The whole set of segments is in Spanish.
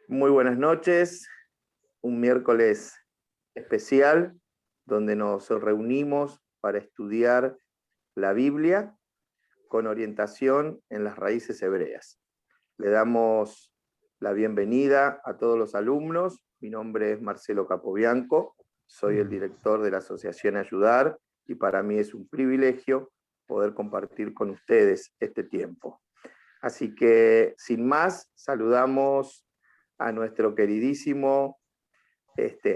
Muy buenas noches, un miércoles especial donde nos reunimos para estudiar la Biblia con orientación en las raíces hebreas. Le damos la bienvenida a todos los alumnos. Mi nombre es Marcelo Capobianco, soy el director de la Asociación Ayudar y para mí es un privilegio poder compartir con ustedes este tiempo. Así que, sin más, saludamos a nuestro queridísimo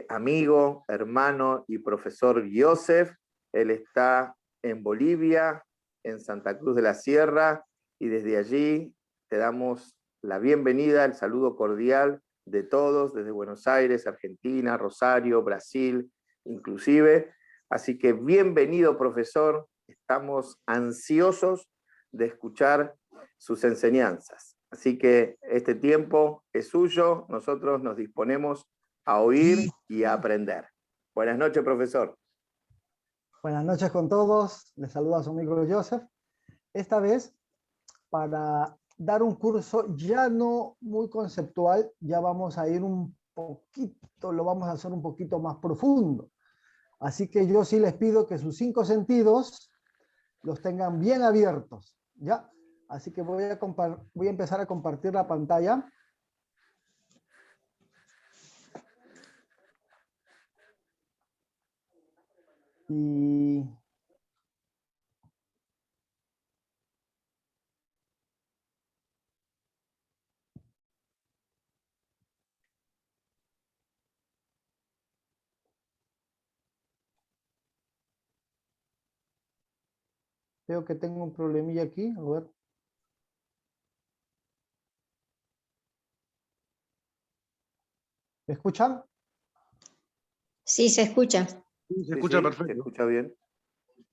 amigo, hermano y profesor Joseph. Él está en Bolivia, en Santa Cruz de la Sierra, y desde allí te damos la bienvenida, el saludo cordial de todos, desde Buenos Aires, Argentina, Rosario, Brasil, inclusive. Así que bienvenido, profesor. Estamos ansiosos de escuchar sus enseñanzas. Así que este tiempo es suyo, nosotros nos disponemos a oír y a aprender. Buenas noches, profesor. Buenas noches con todos, les saluda a su amigo Joseph. Esta vez, para dar un curso ya no muy conceptual, ya vamos a ir un poquito, lo vamos a hacer un poquito más profundo. Así que yo sí les pido que sus 5 sentidos los tengan bien abiertos, ¿ya? Así que voy a empezar a compartir la pantalla. Y veo que tengo un problemilla aquí, a ver. ¿Me escuchan? Sí, se escucha. Sí, se escucha perfecto. Se escucha bien.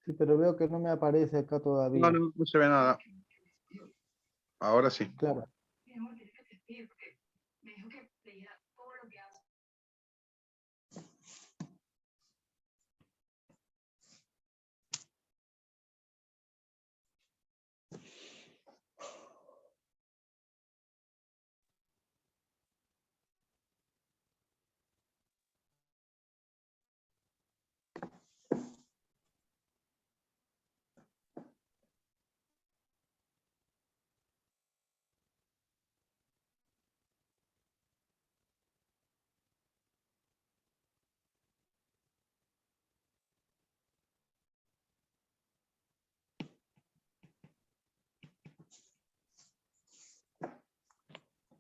Sí, pero veo que no me aparece acá todavía. No se ve nada. Ahora sí. Claro.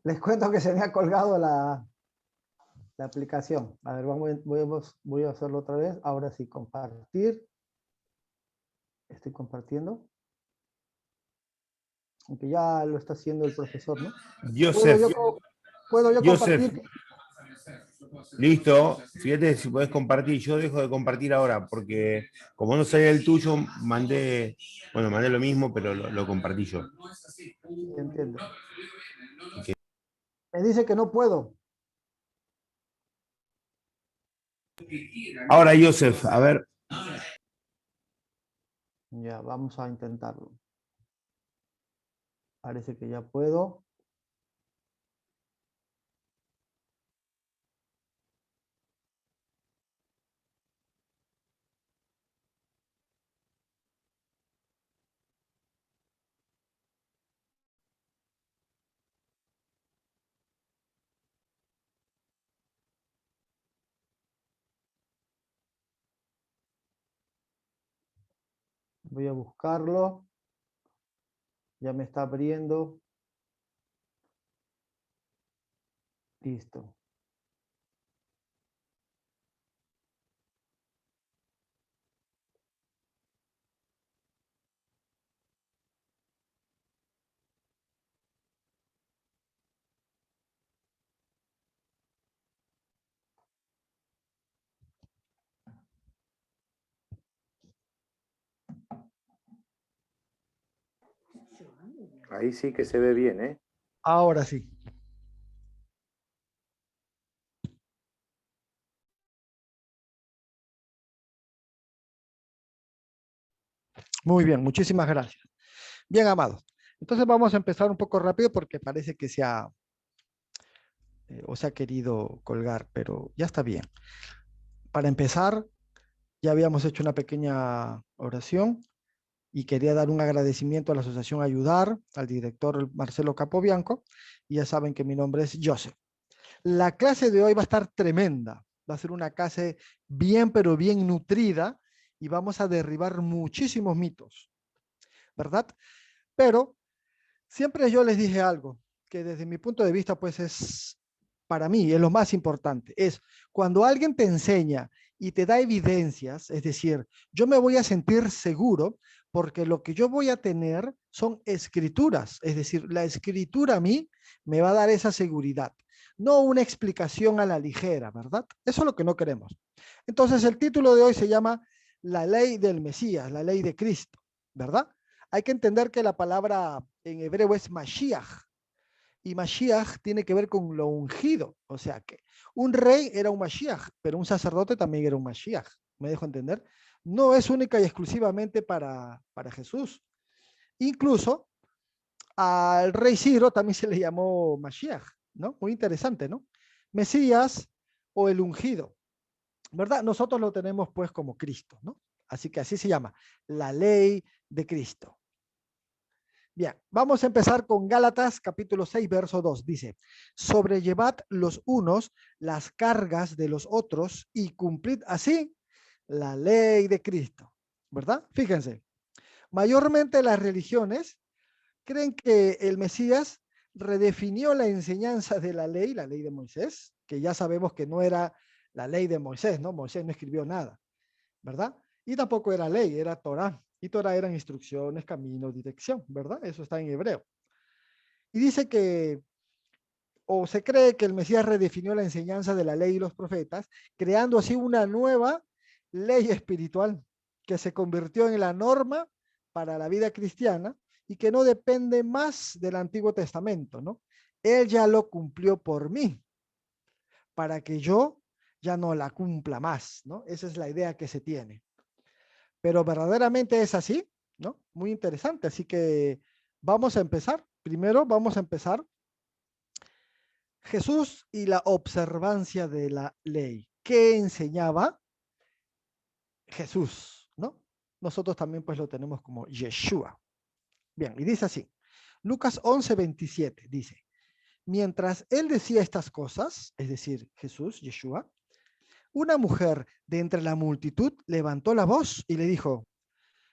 Les cuento que se me ha colgado la aplicación. A ver, voy a hacerlo otra vez. Ahora sí, compartir. Estoy compartiendo. Aunque ya lo está haciendo el profesor, ¿no? Joseph. ¿Puedo yo compartir? Listo. Fíjate si podés compartir. Yo dejo de compartir ahora porque como no sabía el tuyo, mandé lo mismo, pero lo compartí yo. Entiendo. Me dice que no puedo. Ahora, Joseph, a ver. Ya, vamos a intentarlo. Parece que ya puedo. Voy a buscarlo. Ya me está abriendo. Listo. Ahí sí que se ve bien, ¿eh? Ahora sí. Muy bien, muchísimas gracias. Bien, amados. Entonces vamos a empezar un poco rápido porque parece que se ha o se ha querido colgar, pero ya está bien. Para empezar, ya habíamos hecho una pequeña oración y quería dar un agradecimiento a la Asociación Ayudar, al director Marcelo Capobianco, y ya saben que mi nombre es Joseph. La clase de hoy va a estar tremenda, va a ser una clase bien, pero bien nutrida, y vamos a derribar muchísimos mitos, ¿verdad? Pero siempre yo les dije algo, que desde mi punto de vista, pues es, para mí, es lo más importante, es cuando alguien te enseña y te da evidencias, es decir, yo me voy a sentir seguro porque lo que yo voy a tener son escrituras, es decir, la escritura a mí me va a dar esa seguridad, no una explicación a la ligera, ¿verdad? Eso es lo que no queremos. Entonces el título de hoy se llama La ley del Mesías, la ley de Cristo, ¿verdad? Hay que entender que la palabra en hebreo es Mashiach, y Mashiach tiene que ver con lo ungido, o sea que un rey era un Mashiach, pero un sacerdote también era un Mashiach, ¿me dejo entender? No es única y exclusivamente para Jesús. Incluso al rey Ciro también se le llamó Mashiach, ¿no? Muy interesante, ¿no? Mesías o el ungido, ¿verdad? Nosotros lo tenemos pues como Cristo, ¿no? Así que así se llama, la ley de Cristo. Bien, vamos a empezar con Gálatas capítulo 6, verso 2. Dice, sobrellevad los unos las cargas de los otros y cumplid así la ley de Cristo, ¿verdad? Fíjense, mayormente las religiones creen que el Mesías redefinió la enseñanza de la ley de Moisés, que ya sabemos que no era la ley de Moisés, ¿no? Moisés no escribió nada, ¿verdad? Y tampoco era ley, era Torá. Y Torá eran instrucciones, camino, dirección, ¿verdad? Eso está en hebreo. Y dice que, o se cree que el Mesías redefinió la enseñanza de la ley y los profetas, creando así una nueva ley espiritual que se convirtió en la norma para la vida cristiana y que no depende más del Antiguo Testamento, ¿no? Él ya lo cumplió por mí, para que yo ya no la cumpla más, ¿no? Esa es la idea que se tiene. Pero verdaderamente es así, ¿no? Muy interesante. Así que vamos a empezar. Primero vamos a empezar Jesús y la observancia de la ley. ¿Qué enseñaba Jesús? ¿No? Nosotros también pues lo tenemos como Yeshua. Bien, y dice así. Lucas 11:27 dice, mientras él decía estas cosas, es decir, Jesús, Yeshua, una mujer de entre la multitud levantó la voz y le dijo,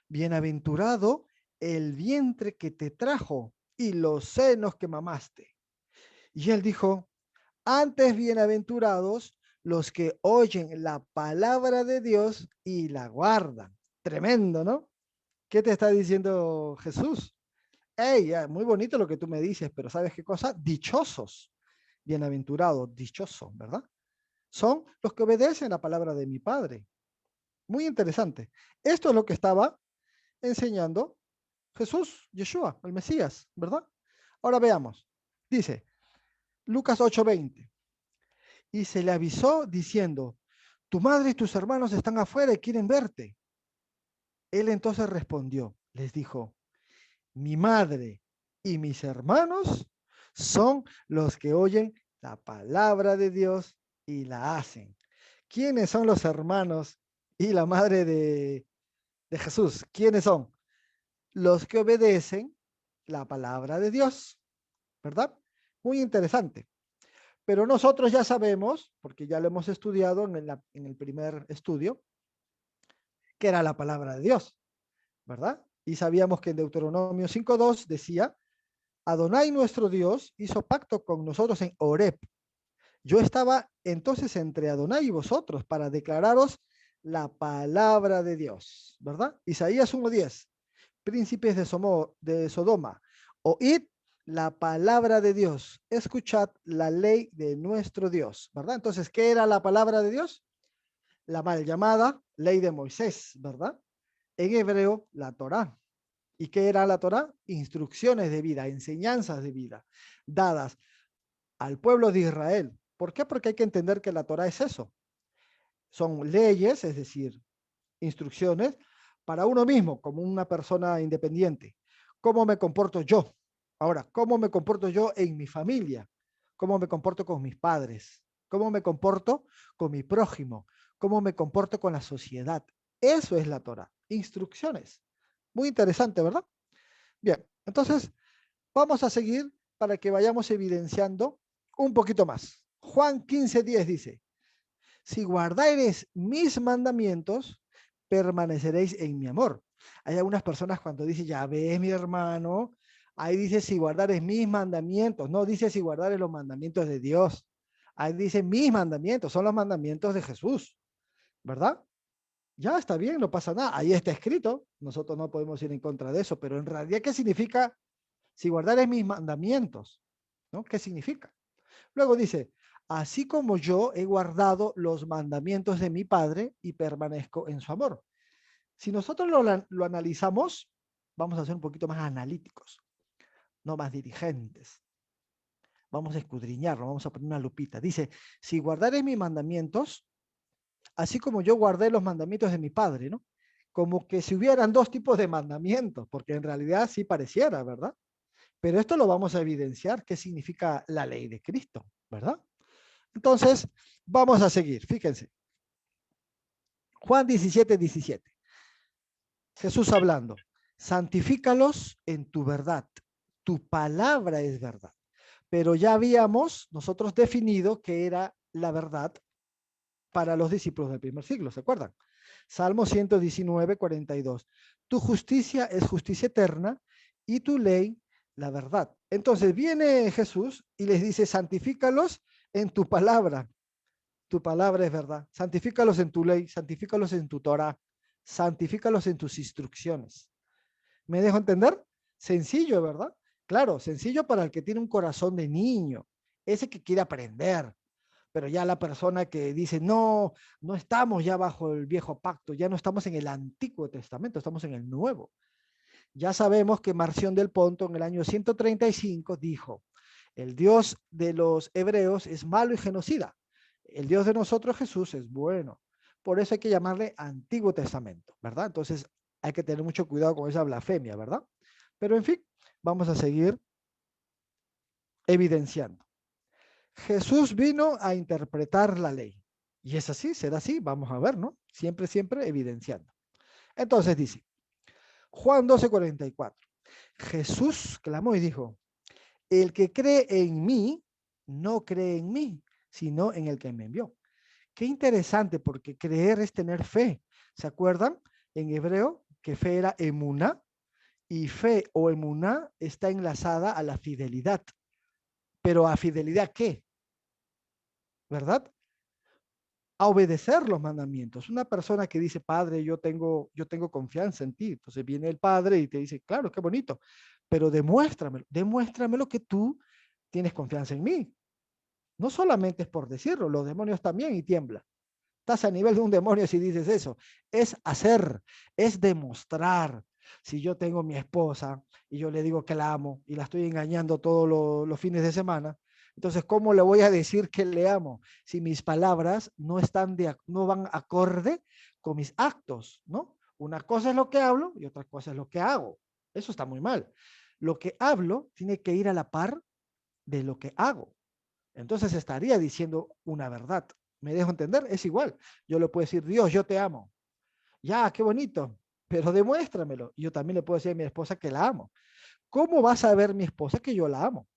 bienaventurado el vientre que te trajo y los senos que mamaste. Y él dijo, antes bienaventurados los que oyen la palabra de Dios y la guardan. Tremendo, ¿no? ¿Qué te está diciendo Jesús? Hey, muy bonito lo que tú me dices, pero ¿sabes qué cosa? Dichosos, bienaventurados, dichosos, ¿verdad? Son los que obedecen la palabra de mi Padre. Muy interesante. Esto es lo que estaba enseñando Jesús, Yeshua, el Mesías, ¿verdad? Ahora veamos. Dice, Lucas 8:20. Y se le avisó diciendo, tu madre y tus hermanos están afuera y quieren verte. Él entonces respondió, les dijo, mi madre y mis hermanos son los que oyen la palabra de Dios y la hacen. ¿Quiénes son los hermanos y la madre de Jesús? ¿Quiénes son? Los que obedecen la palabra de Dios, ¿verdad? Muy interesante. Pero nosotros ya sabemos, porque ya lo hemos estudiado en el primer estudio, que era la palabra de Dios, ¿verdad? Y sabíamos que en Deuteronomio 5:2 decía, Adonai nuestro Dios hizo pacto con nosotros en Horeb. Yo estaba entonces entre Adonai y vosotros para declararos la palabra de Dios, ¿verdad? Isaías 1:10, príncipes de Sodoma, oíd la palabra de Dios, escuchad la ley de nuestro Dios, ¿verdad? Entonces, ¿qué era la palabra de Dios? La mal llamada ley de Moisés, ¿verdad? En hebreo, la Torá. ¿Y qué era la Torá? Instrucciones de vida, enseñanzas de vida, dadas al pueblo de Israel. ¿Por qué? Porque hay que entender que la Torá es eso. Son leyes, es decir, instrucciones para uno mismo, como una persona independiente. ¿Cómo me comporto yo? Ahora, ¿cómo me comporto yo en mi familia? cómo me comporto con mis padres, cómo me comporto con mi prójimo, cómo me comporto con la sociedad. Eso es la Torá, instrucciones. Muy interesante, ¿verdad? Bien, entonces vamos a seguir para que vayamos evidenciando un poquito más. Juan 15:10 dice, si guardareis mis mandamientos, permaneceréis en mi amor. Hay algunas personas cuando dicen, ya ves mi hermano, ahí dice si guardares mis mandamientos, no dice si guardares los mandamientos de Dios. Ahí dice mis mandamientos, son los mandamientos de Jesús, ¿verdad? Ya está bien, no pasa nada, ahí está escrito, nosotros no podemos ir en contra de eso, pero en realidad, ¿qué significa si guardares mis mandamientos? ¿No? ¿Qué significa? Luego dice, así como yo he guardado los mandamientos de mi Padre y permanezco en su amor. Si nosotros lo analizamos, vamos a ser un poquito más analíticos, no más dirigentes. Vamos a escudriñarlo, vamos a poner una lupita. Dice, si guardares mis mandamientos, así como yo guardé los mandamientos de mi Padre, ¿no? Como que si hubieran dos tipos de mandamientos, porque en realidad sí pareciera, ¿verdad? Pero esto lo vamos a evidenciar, qué significa la ley de Cristo, ¿verdad? Entonces, vamos a seguir, fíjense. Juan 17:17. Jesús hablando, santifícalos en tu verdad, tu palabra es verdad. Pero ya habíamos nosotros definido que era la verdad para los discípulos del primer siglo, ¿se acuerdan? Salmo 119:42. Tu justicia es justicia eterna y tu ley la verdad. Entonces viene Jesús y les dice, santifícalos en tu palabra. Tu palabra es verdad. Santifícalos en tu ley, santifícalos en tu Torah, santifícalos en tus instrucciones. ¿Me dejo entender? Sencillo, ¿verdad? Claro, sencillo para el que tiene un corazón de niño, ese que quiere aprender. Pero ya la persona que dice, no, no estamos ya bajo el viejo pacto, ya no estamos en el Antiguo Testamento, estamos en el Nuevo. Ya sabemos que Marción del Ponto en el año 135 dijo, el Dios de los hebreos es malo y genocida. El Dios de nosotros, Jesús, es bueno. Por eso hay que llamarle Antiguo Testamento, ¿verdad? Entonces hay que tener mucho cuidado con esa blasfemia, ¿verdad? Pero en fin, vamos a seguir evidenciando. Jesús vino a interpretar la ley. Y es así, será así, vamos a ver, ¿no? Siempre, siempre evidenciando. Entonces dice, Juan 12:44. Jesús clamó y dijo, el que cree en mí, no cree en mí, sino en el que me envió. Qué interesante, porque creer es tener fe. ¿Se acuerdan? En hebreo, que fe era emuná, y fe o emuná está enlazada a la fidelidad. Pero ¿a fidelidad qué? ¿Verdad? A obedecer los mandamientos. Una persona que dice, Padre, yo tengo confianza en ti. Entonces viene el Padre y te dice, claro, qué bonito, pero demuéstramelo que tú tienes confianza en mí. No solamente es por decirlo, los demonios también y tiembla. Estás a nivel de un demonio si dices eso. Es hacer, es demostrar. Si yo tengo mi esposa y yo le digo que la amo y la estoy engañando todos los fines de semana, entonces, ¿cómo le voy a decir que le amo si mis palabras no van acorde con mis actos, ¿no? Una cosa es lo que hablo y otra cosa es lo que hago. Eso está muy mal. Lo que hablo tiene que ir a la par de lo que hago. Entonces estaría diciendo una verdad. ¿Me dejo entender? Es igual. Yo le puedo decir, Dios, yo te amo. Ya, qué bonito, pero demuéstramelo. Yo también le puedo decir a mi esposa que la amo. ¿Cómo va a saber mi esposa que yo la amo?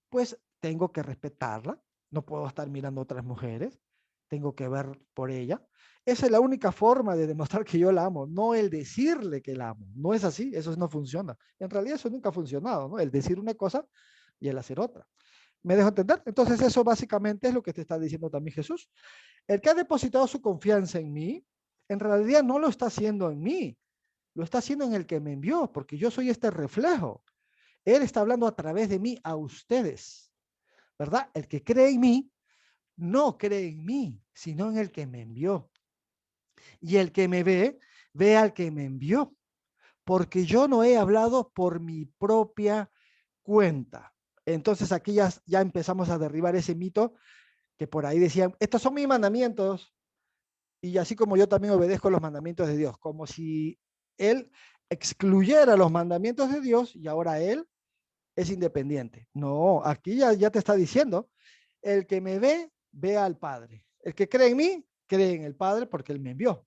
Pues tengo que respetarla. No puedo estar mirando a otras mujeres. Tengo que ver por ella. Esa es la única forma de demostrar que yo la amo, no el decirle que la amo. No es así, eso no funciona. En realidad eso nunca ha funcionado, ¿no? El decir una cosa y el hacer otra. ¿Me dejo entender? Entonces eso básicamente es lo que te está diciendo también Jesús. El que ha depositado su confianza en mí, en realidad no lo está haciendo en mí, lo está haciendo en el que me envió, porque yo soy este reflejo. Él está hablando a través de mí a ustedes, ¿verdad? El que cree en mí, no cree en mí, sino en el que me envió. Y el que me ve, ve al que me envió, porque yo no he hablado por mi propia cuenta. Entonces aquí ya empezamos a derribar ese mito que por ahí decían, estos son mis mandamientos, y así como yo también obedezco los mandamientos de Dios, como si él excluyera los mandamientos de Dios y ahora él es independiente. No, aquí ya te está diciendo, el que me ve, ve al Padre. El que cree en mí, cree en el Padre porque Él me envió.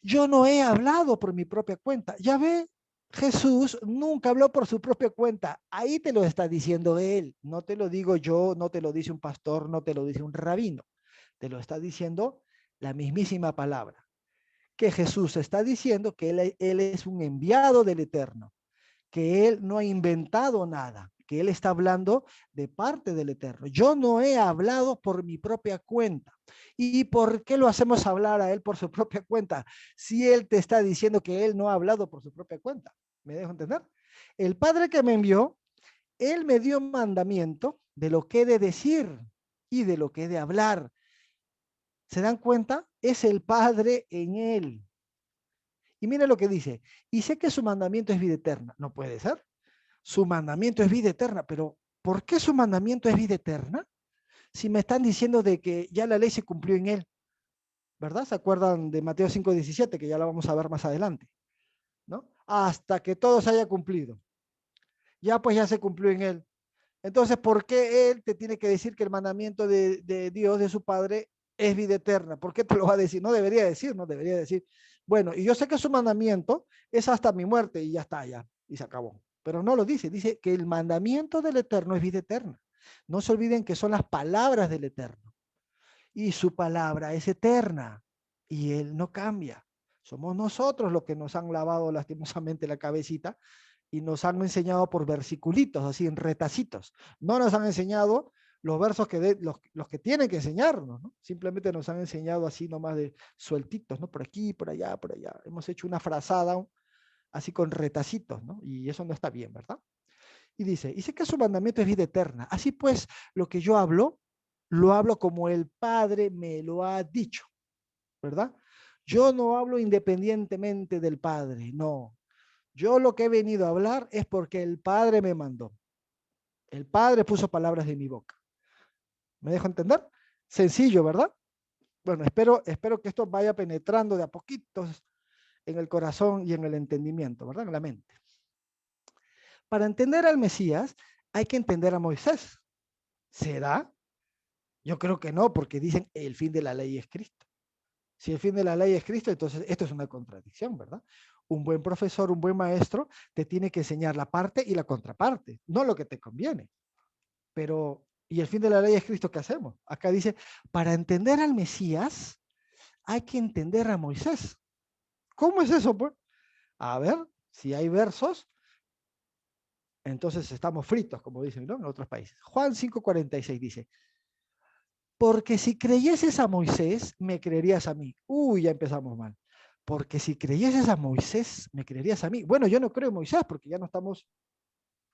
Yo no he hablado por mi propia cuenta. Ya ve, Jesús nunca habló por su propia cuenta. Ahí te lo está diciendo Él. No te lo digo yo, no te lo dice un pastor, no te lo dice un rabino. Te lo está diciendo la mismísima palabra. Que Jesús está diciendo que él es un enviado del Eterno, que Él no ha inventado nada, que Él está hablando de parte del Eterno. Yo no he hablado por mi propia cuenta. ¿Y por qué lo hacemos hablar a Él por su propia cuenta? Si Él te está diciendo que Él no ha hablado por su propia cuenta. ¿Me dejo entender? El Padre que me envió, Él me dio mandamiento de lo que he de decir y de lo que he de hablar. ¿Se dan cuenta? Es el Padre en Él. Y mira lo que dice, y sé que su mandamiento es vida eterna. No puede ser. Su mandamiento es vida eterna, pero ¿por qué su mandamiento es vida eterna? Si me están diciendo de que ya la ley se cumplió en él, ¿verdad? ¿Se acuerdan de Mateo 5:17, que ya la vamos a ver más adelante? ¿No? Hasta que todo se haya cumplido. Ya pues ya se cumplió en él. Entonces, ¿por qué él te tiene que decir que el mandamiento de Dios, de su Padre, es vida eterna? ¿Por qué te lo va a decir? No debería decir, no debería decir. Bueno, y yo sé que su mandamiento es hasta mi muerte y ya está, ya, y se acabó. Pero no lo dice, dice que el mandamiento del Eterno es vida eterna. No se olviden que son las palabras del Eterno. Y su palabra es eterna y Él no cambia. Somos nosotros los que nos han lavado lastimosamente la cabecita y nos han enseñado por versiculitos, así en retacitos. No nos han enseñado los versos los que tienen que enseñarnos, ¿no? Simplemente nos han enseñado así nomás de sueltitos, ¿no? Por aquí, por allá, por allá. Hemos hecho una frazada así con retacitos, ¿no? Y eso no está bien, ¿verdad? Y dice que su mandamiento es vida eterna. Así pues, lo que yo hablo, lo hablo como el Padre me lo ha dicho, ¿verdad? Yo no hablo independientemente del Padre, no. Yo lo que he venido a hablar es porque el Padre me mandó. El Padre puso palabras de mi boca. ¿Me dejo entender? Sencillo, ¿verdad? Bueno, espero que esto vaya penetrando de a poquitos en el corazón y en el entendimiento, ¿verdad? En la mente. Para entender al Mesías hay que entender a Moisés. ¿Será? Yo creo que no, porque dicen el fin de la ley es Cristo. Si el fin de la ley es Cristo, entonces esto es una contradicción, ¿verdad? Un buen profesor, un buen maestro, te tiene que enseñar la parte y la contraparte, no lo que te conviene. Pero, ¿y el fin de la ley es Cristo? ¿Qué hacemos? Acá dice, para entender al Mesías, hay que entender a Moisés. ¿Cómo es eso, pues? A ver, si hay versos, entonces estamos fritos, como dicen, ¿no? En otros países. Juan 5:46 dice, porque si creyeses a Moisés, me creerías a mí. Uy, ya empezamos mal. Porque si creyeses a Moisés, me creerías a mí. Bueno, yo no creo en Moisés porque ya no estamos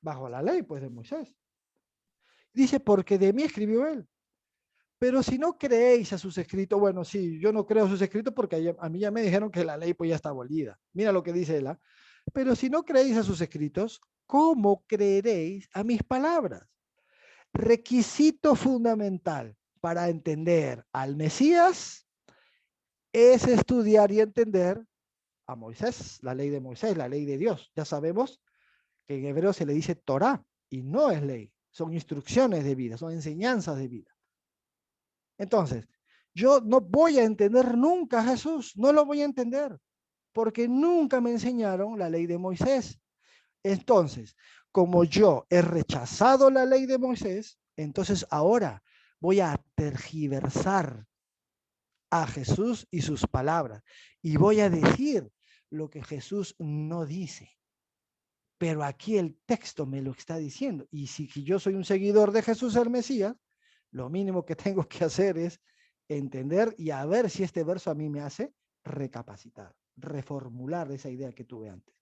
bajo la ley, pues, de Moisés. Dice, porque de mí escribió él. Pero si no creéis a sus escritos, bueno, sí, yo no creo a sus escritos porque a mí ya me dijeron que la ley pues ya está abolida. Mira lo que dice él. Pero si no creéis a sus escritos, ¿cómo creeréis a mis palabras? Requisito fundamental para entender al Mesías es estudiar y entender a Moisés, la ley de Moisés, la ley de Dios. Ya sabemos que en hebreo se le dice Torah y no es ley, son instrucciones de vida, son enseñanzas de vida. Entonces, yo no voy a entender nunca a Jesús, no lo voy a entender, porque nunca me enseñaron la ley de Moisés. Entonces, como yo he rechazado la ley de Moisés, entonces ahora voy a tergiversar a Jesús y sus palabras y voy a decir lo que Jesús no dice. Pero aquí el texto me lo está diciendo. Y si yo soy un seguidor de Jesús el Mesías, lo mínimo que tengo que hacer es entender y a ver si este verso a mí me hace recapacitar, reformular esa idea que tuve antes.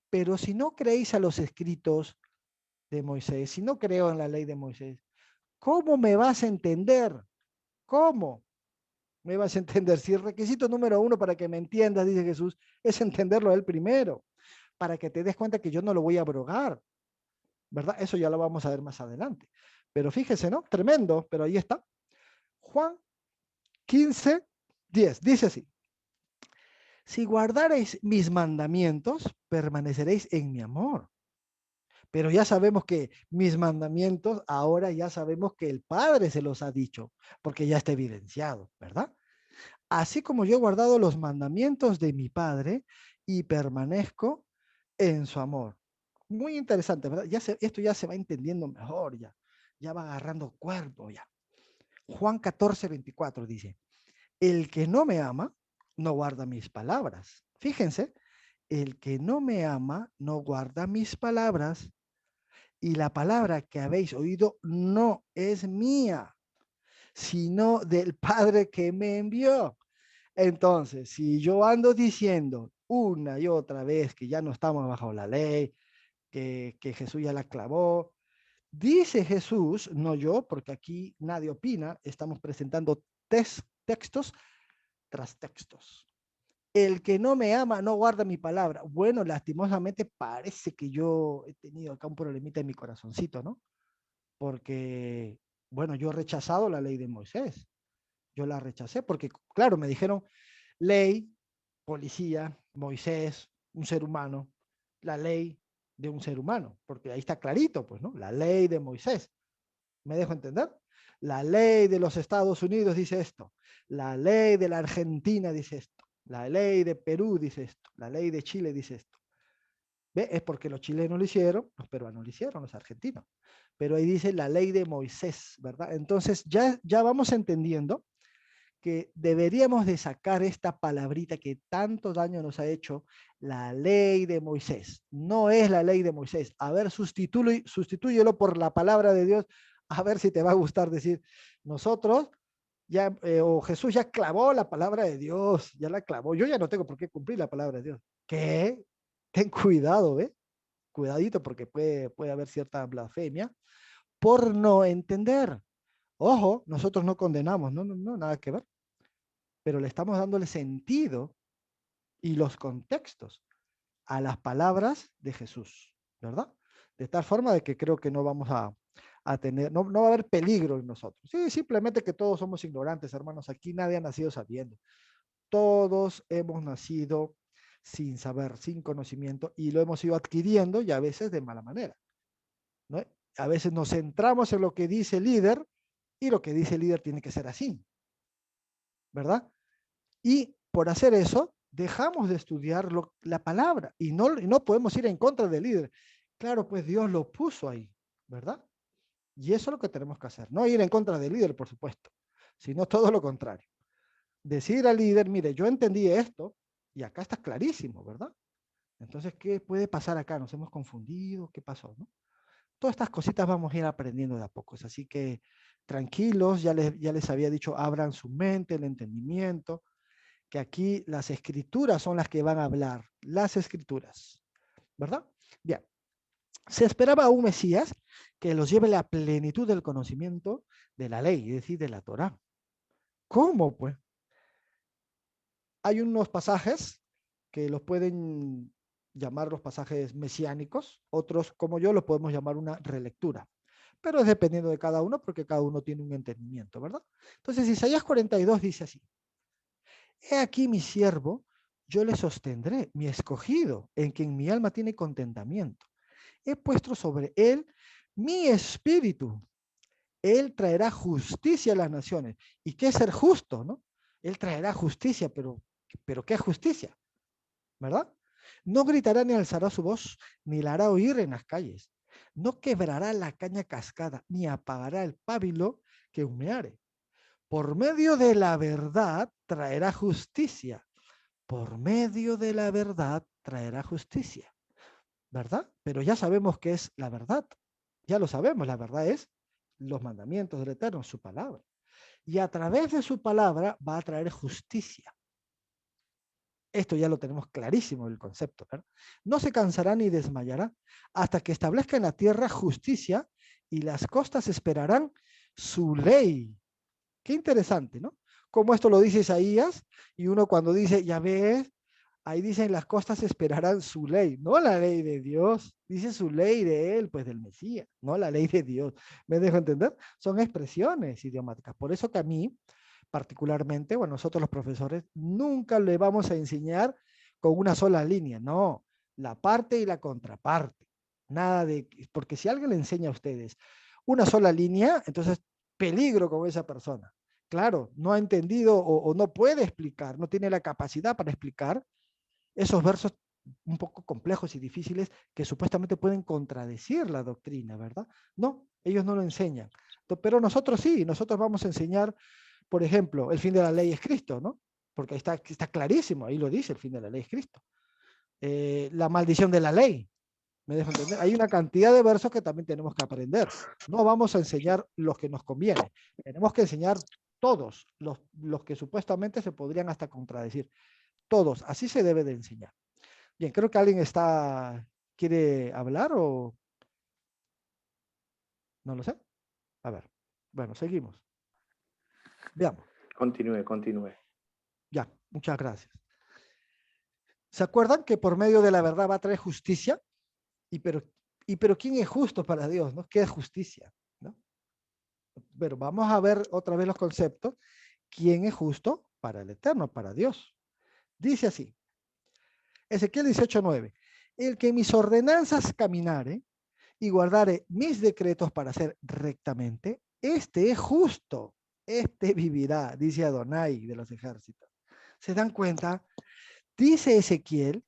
Pero si no creéis a los escritos de Moisés, si no creo en la ley de Moisés, ¿cómo me vas a entender? ¿Cómo me vas a entender? Si el requisito número uno para que me entiendas, dice Jesús, es entenderlo a él primero, para que te des cuenta que yo no lo voy a abrogar, ¿verdad? Eso ya lo vamos a ver más adelante. Pero fíjese, ¿no? Tremendo, pero ahí está. Juan 15:10, dice así. Si guardareis mis mandamientos, permaneceréis en mi amor. Pero ya sabemos que mis mandamientos, ahora ya sabemos que el Padre se los ha dicho, porque ya está evidenciado, ¿verdad? Así como yo he guardado los mandamientos de mi Padre y permanezco en su amor. Muy interesante, ¿verdad? Esto ya se va entendiendo mejor, ya va agarrando cuerpo ya. Juan 14:24 dice, el que no me ama, no guarda mis palabras. Fíjense, el que no me ama, no guarda mis palabras, y la palabra que habéis oído no es mía, sino del Padre que me envió. Entonces, si yo ando diciendo una y otra vez que ya no estamos bajo la ley, que Jesús ya la clavó, dice Jesús, no yo, porque aquí nadie opina, estamos presentando textos tras textos. El que no me ama no guarda mi palabra. Bueno, lastimosamente parece que yo he tenido acá un problemita en mi corazoncito, ¿no? Porque, bueno, yo he rechazado la ley de Moisés. Yo la rechacé porque, claro, me dijeron ley, policía, Moisés, un ser humano, la ley de un ser humano, porque ahí está clarito, pues, ¿no? La ley de Moisés. ¿Me dejo entender? La ley de los Estados Unidos dice esto, la ley de la Argentina dice esto, la ley de Perú dice esto, la ley de Chile dice esto. ¿Ve? Es porque los chilenos lo hicieron, los peruanos lo hicieron, los argentinos. Pero ahí dice la ley de Moisés, ¿verdad? Entonces ya vamos entendiendo que deberíamos de sacar esta palabrita que tanto daño nos ha hecho, la ley de Moisés. No es la ley de Moisés. A ver, sustitúyelo por la palabra de Dios, a ver si te va a gustar decir, nosotros ya, o Jesús ya clavó la palabra de Dios, ya la clavó. Yo ya no tengo por qué cumplir la palabra de Dios. ¿Qué? Ten cuidado, ¿eh? Cuidadito porque puede haber cierta blasfemia por no entender. Ojo, nosotros no condenamos, no, nada que ver, pero le estamos dándole sentido y los contextos a las palabras de Jesús, ¿verdad? De tal forma de que creo que no vamos a tener, no va a haber peligro en nosotros. Sí, simplemente que todos somos ignorantes, hermanos. Aquí nadie ha nacido sabiendo. Todos hemos nacido sin saber, sin conocimiento, y lo hemos ido adquiriendo y a veces de mala manera, ¿no? A veces nos centramos en lo que dice el líder y lo que dice el líder tiene que ser así, ¿verdad? Y por hacer eso, dejamos de estudiar la palabra y no podemos ir en contra del líder. Claro, pues Dios lo puso ahí, ¿verdad? Y eso es lo que tenemos que hacer. No ir en contra del líder, por supuesto, sino todo lo contrario. Decir al líder, mire, yo entendí esto y acá está clarísimo, ¿verdad? Entonces, ¿qué puede pasar acá? ¿Nos hemos confundido? ¿Qué pasó? ¿No? Todas estas cositas vamos a ir aprendiendo de a pocos. Así que tranquilos, ya les había dicho, abran su mente, el entendimiento, que aquí las escrituras son las que van a hablar, las escrituras, ¿verdad? Bien, se esperaba a un Mesías que los lleve a la plenitud del conocimiento de la ley, es decir, de la Torá. ¿Cómo, pues? Hay unos pasajes que los pueden llamar los pasajes mesiánicos, otros, como yo, los podemos llamar una relectura. Pero es dependiendo de cada uno, porque cada uno tiene un entendimiento, ¿verdad? Entonces, Isaías 42 dice así: He aquí mi siervo, yo le sostendré, mi escogido, en quien mi alma tiene contentamiento. He puesto sobre él mi espíritu. Él traerá justicia a las naciones. ¿Y qué es ser justo, no? Él traerá justicia, pero ¿qué justicia? ¿Verdad? No gritará ni alzará su voz, ni la hará oír en las calles. No quebrará la caña cascada, ni apagará el pábilo que humeare. Por medio de la verdad traerá justicia. Por medio de la verdad traerá justicia. ¿Verdad? Pero ya sabemos qué es la verdad. Ya lo sabemos, la verdad es los mandamientos del Eterno, su palabra. Y a través de su palabra va a traer justicia. Esto ya lo tenemos clarísimo el concepto, ¿verdad? No se cansará ni desmayará hasta que establezca en la tierra justicia y las costas esperarán su ley. Qué interesante, ¿no? Como esto lo dice Isaías, y uno cuando dice, ya ves, ahí dicen las costas esperarán su ley, no la ley de Dios, dice su ley de él, pues del Mesías, no la ley de Dios. ¿Me dejo entender? Son expresiones idiomáticas. Por eso que a mí, particularmente, bueno, nosotros los profesores, nunca le vamos a enseñar con una sola línea, no, la parte y la contraparte. Nada de, porque si alguien le enseña a ustedes una sola línea, entonces peligro con esa persona. Claro, no ha entendido o no puede explicar, no tiene la capacidad para explicar esos versos un poco complejos y difíciles que supuestamente pueden contradecir la doctrina, ¿verdad? No, ellos no lo enseñan. Pero nosotros sí, nosotros vamos a enseñar, por ejemplo, el fin de la ley es Cristo, ¿no? Porque está clarísimo, ahí lo dice, el fin de la ley es Cristo. La maldición de la ley, ¿me dejo entender? Hay una cantidad de versos que también tenemos que aprender. No vamos a enseñar los que nos conviene, tenemos que enseñar todos los que supuestamente se podrían hasta contradecir. Todos, así se debe de enseñar. Bien, creo que alguien quiere hablar o no lo sé. A ver, bueno, seguimos. Veamos, Continúe. ya, muchas gracias. ¿Se acuerdan que por medio de la verdad va a traer justicia? Pero ¿quién es justo para Dios? ¿No? ¿Qué es justicia? ¿No? Pero vamos a ver otra vez los conceptos. ¿Quién es justo para el Eterno, para Dios? Dice así, Ezequiel 18:9, el que mis ordenanzas caminare y guardare mis decretos para hacer rectamente, este es justo, este vivirá, dice Adonai de los ejércitos. ¿Se dan cuenta? Dice Ezequiel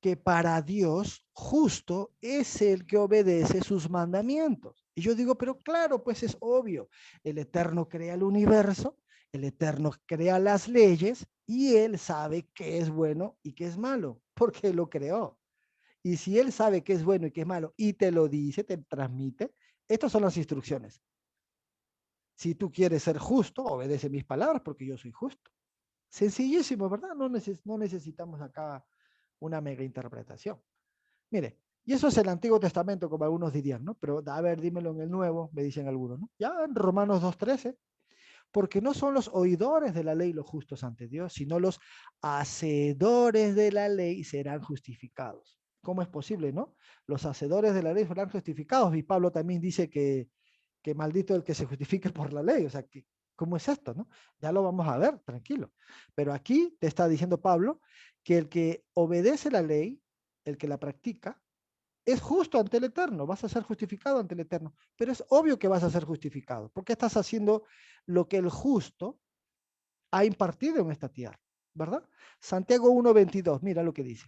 que para Dios justo es el que obedece sus mandamientos. Y yo digo, pero claro, pues es obvio, el Eterno crea el universo, el Eterno crea las leyes y Él sabe qué es bueno y qué es malo, porque lo creó. Y si Él sabe qué es bueno y qué es malo y te lo dice, te transmite, estas son las instrucciones. Si tú quieres ser justo, obedece mis palabras porque yo soy justo. Sencillísimo, ¿verdad? No necesitamos acá una mega interpretación. Mire, y eso es el Antiguo Testamento, como algunos dirían, ¿no? Pero a ver, dímelo en el Nuevo, me dicen algunos, ¿no? Ya en Romanos 2:13, porque no son los oidores de la ley los justos ante Dios, sino los hacedores de la ley serán justificados. ¿Cómo es posible, no? Los hacedores de la ley serán justificados. Y Pablo también dice que maldito el que se justifique por la ley. O sea, ¿cómo es esto, no? Ya lo vamos a ver, tranquilo. Pero aquí te está diciendo Pablo que el que obedece la ley, el que la practica, es justo ante el Eterno, vas a ser justificado ante el Eterno, pero es obvio que vas a ser justificado, porque estás haciendo lo que el justo ha impartido en esta tierra, ¿verdad? Santiago 1:22, mira lo que dice,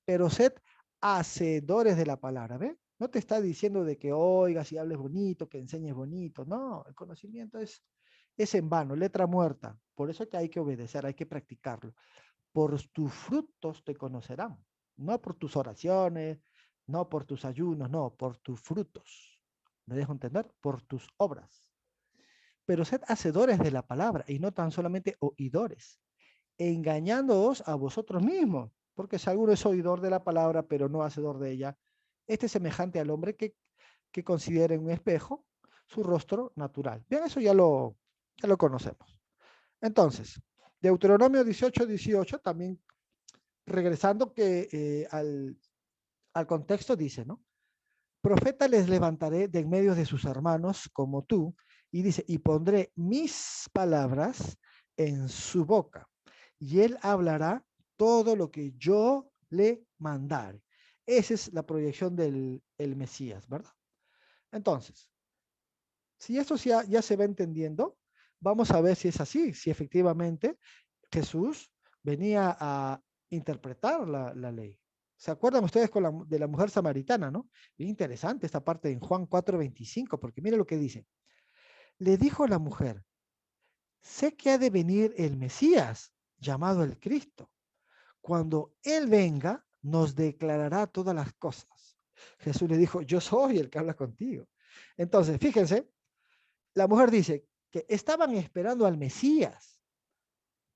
pero sed hacedores de la palabra, ¿ve? No te está diciendo de que oigas y hables bonito, que enseñes bonito, no, el conocimiento es en vano, letra muerta, por eso que hay que obedecer, hay que practicarlo. Por tus frutos te conocerán, no por tus oraciones, no por tus ayunos, no, por tus frutos. ¿Me dejo entender? Por tus obras. Pero sed hacedores de la palabra y no tan solamente oidores, engañándoos a vosotros mismos, porque si alguno es oidor de la palabra, pero no hacedor de ella, este es semejante al hombre que considera en un espejo su rostro natural. Bien, eso ya lo conocemos. Entonces, Deuteronomio 18:18 también regresando al contexto, dice, ¿no? Profeta les levantaré de en medio de sus hermanos como tú, y dice, y pondré mis palabras en su boca, y él hablará todo lo que yo le mandare. Esa es la proyección del el Mesías, ¿verdad? Entonces, si esto ya se va entendiendo, vamos a ver si es así, si efectivamente Jesús venía a interpretar la ley. ¿Se acuerdan ustedes de la mujer samaritana, no? Bien interesante esta parte en Juan 4:25, porque mire lo que dice. Le dijo la mujer, sé que ha de venir el Mesías, llamado el Cristo. Cuando Él venga, nos declarará todas las cosas. Jesús le dijo, yo soy el que habla contigo. Entonces, fíjense, la mujer dice que estaban esperando al Mesías,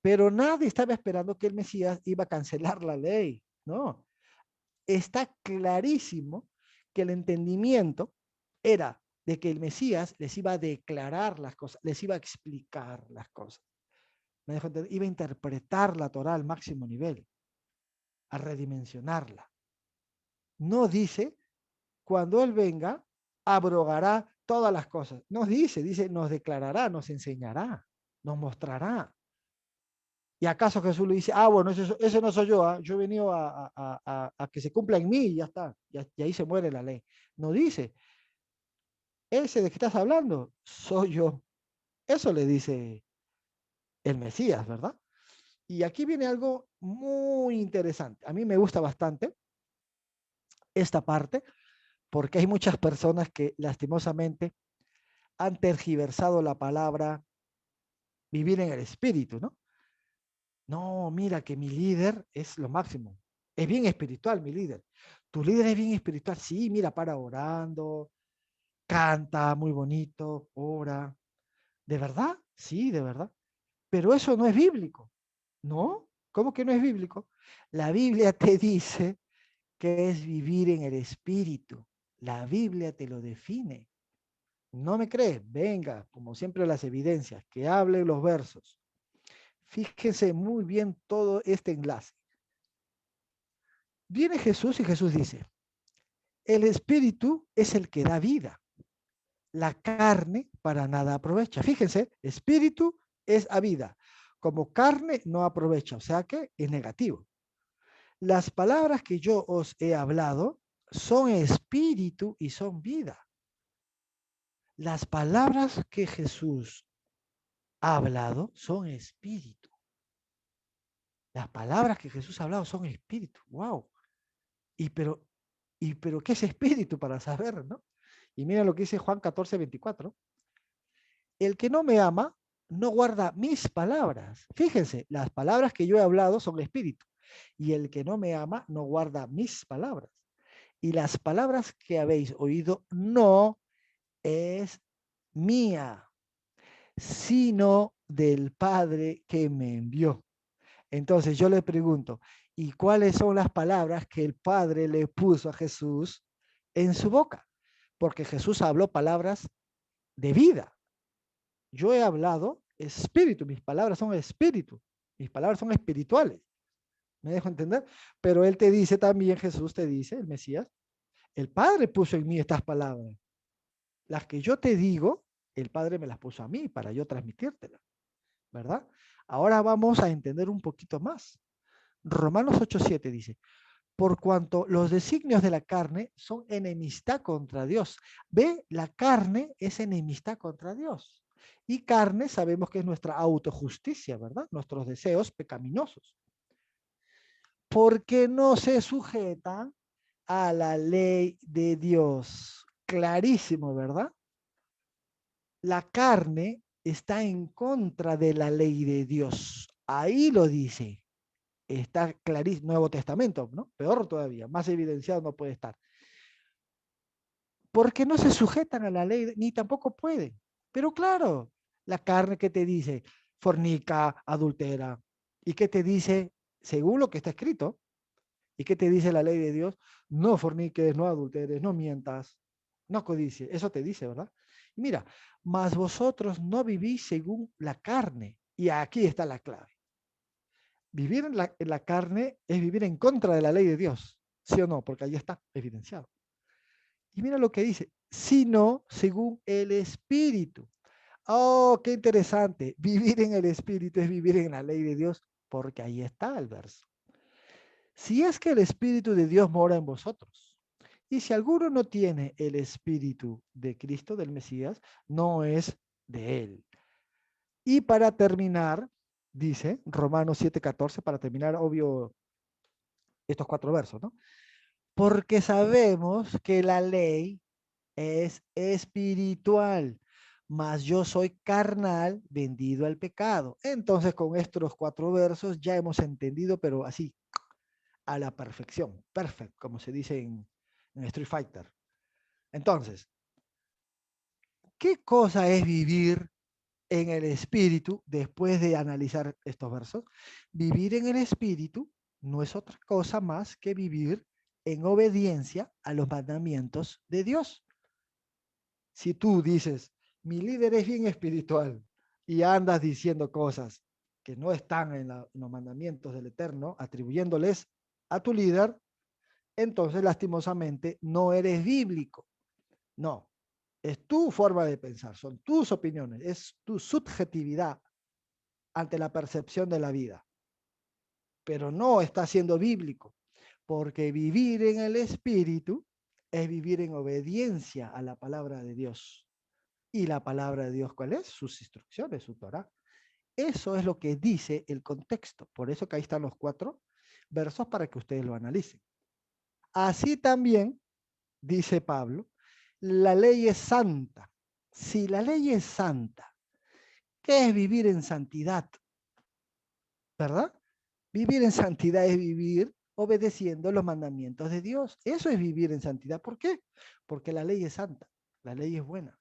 pero nadie estaba esperando que el Mesías iba a cancelar la ley. No, está clarísimo que el entendimiento era de que el Mesías les iba a declarar las cosas, les iba a explicar las cosas. ¿Me dejo entender? Iba a interpretar la Torah al máximo nivel, a redimensionarla. No dice, cuando Él venga, abrogará todas las cosas. No dice, nos declarará, nos enseñará, nos mostrará. ¿Y acaso Jesús le dice, bueno, ese no soy yo, yo he venido a que se cumpla en mí y ya está, y ahí se muere la ley? No dice, ese de que estás hablando, soy yo. Eso le dice el Mesías, ¿verdad? Y aquí viene algo muy interesante. A mí me gusta bastante esta parte, porque hay muchas personas que lastimosamente han tergiversado la palabra vivir en el espíritu, ¿no? No, mira que mi líder es lo máximo. Es bien espiritual, mi líder. Tu líder es bien espiritual. Sí, mira, para orando, canta muy bonito, ora. ¿De verdad? Sí, de verdad. Pero eso no es bíblico. ¿No? ¿Cómo que no es bíblico? La Biblia te dice que es vivir en el espíritu. La Biblia te lo define. ¿No me crees? Venga, como siempre las evidencias, que hablen los versos. Fíjense muy bien todo este enlace. Viene Jesús y Jesús dice, el espíritu es el que da vida. La carne para nada aprovecha. Fíjense, espíritu es a vida. Como carne no aprovecha, o sea que es negativo. Las palabras que yo os he hablado son espíritu y son vida. Las palabras que Jesús ha hablado son espíritu. Las palabras que Jesús ha hablado son espíritu. Wow. Y pero ¿qué es espíritu para saber, no? Y mira lo que dice Juan 14:24. El que no me ama no guarda mis palabras. Fíjense, las palabras que yo he hablado son espíritu. Y el que no me ama no guarda mis palabras. Y las palabras que habéis oído no es mía, sino del Padre que me envió. Entonces yo le pregunto, ¿y cuáles son las palabras que el Padre le puso a Jesús en su boca? Porque Jesús habló palabras de vida. Yo he hablado espíritu, mis palabras son espíritu, mis palabras son espirituales. ¿Me dejo entender? Pero él te dice también, Jesús te dice, el Mesías, el Padre puso en mí estas palabras. Las que yo te digo, el Padre me las puso a mí para yo transmitírtelas, ¿verdad? Ahora vamos a entender un poquito más. Romanos 8:7 dice, por cuanto los designios de la carne son enemistad contra Dios. Ve, la carne es enemistad contra Dios. Y carne sabemos que es nuestra autojusticia, ¿verdad? Nuestros deseos pecaminosos. Porque no se sujetan a la ley de Dios. Clarísimo, ¿verdad? La carne está en contra de la ley de Dios. Ahí lo dice. Está clarísimo, Nuevo Testamento, ¿no? Peor todavía, más evidenciado no puede estar. Porque no se sujetan a la ley, ni tampoco pueden. Pero claro, la carne que te dice, fornica, adultera, y que te dice, según lo que está escrito, y que te dice la ley de Dios, no forniques, no adulteres, no mientas, no codicies, eso te dice, ¿verdad? Y mira, mas vosotros no vivís según la carne, y aquí está la clave. Vivir en la carne es vivir en contra de la ley de Dios, ¿sí o no? Porque ahí está evidenciado. Y mira lo que dice, sino según el Espíritu. Oh, qué interesante. Vivir en el Espíritu es vivir en la ley de Dios, porque ahí está el verso. Si es que el Espíritu de Dios mora en vosotros, y si alguno no tiene el Espíritu de Cristo, del Mesías, no es de él. Y para terminar, dice Romanos 7:14, para terminar, obvio, estos 4 versos, ¿no? Porque sabemos que la ley es espiritual, mas yo soy carnal, vendido al pecado. Entonces, con estos 4 versos ya hemos entendido, pero así, a la perfección, perfect, como se dice en Street Fighter. Entonces, ¿qué cosa es vivir en el espíritu después de analizar estos versos? Vivir en el espíritu no es otra cosa más que vivir en obediencia a los mandamientos de Dios. Si tú dices, mi líder es bien espiritual y andas diciendo cosas que no están en los mandamientos del Eterno, atribuyéndoles a tu líder, entonces lastimosamente no eres bíblico. No, es tu forma de pensar, son tus opiniones, es tu subjetividad ante la percepción de la vida. pero no está siendo bíblico, porque vivir en el Espíritu es vivir en obediencia a la palabra de Dios. ¿Y la palabra de Dios cuál es? Sus instrucciones, su Torah. Eso es lo que dice el contexto. Por eso que ahí están los 4 versos para que ustedes lo analicen. Así también, dice Pablo, la ley es santa. Si la ley es santa, ¿qué es vivir en santidad? ¿Verdad? Vivir en santidad es vivir obedeciendo los mandamientos de Dios. Eso es vivir en santidad. ¿Por qué? Porque la ley es santa, la ley es buena,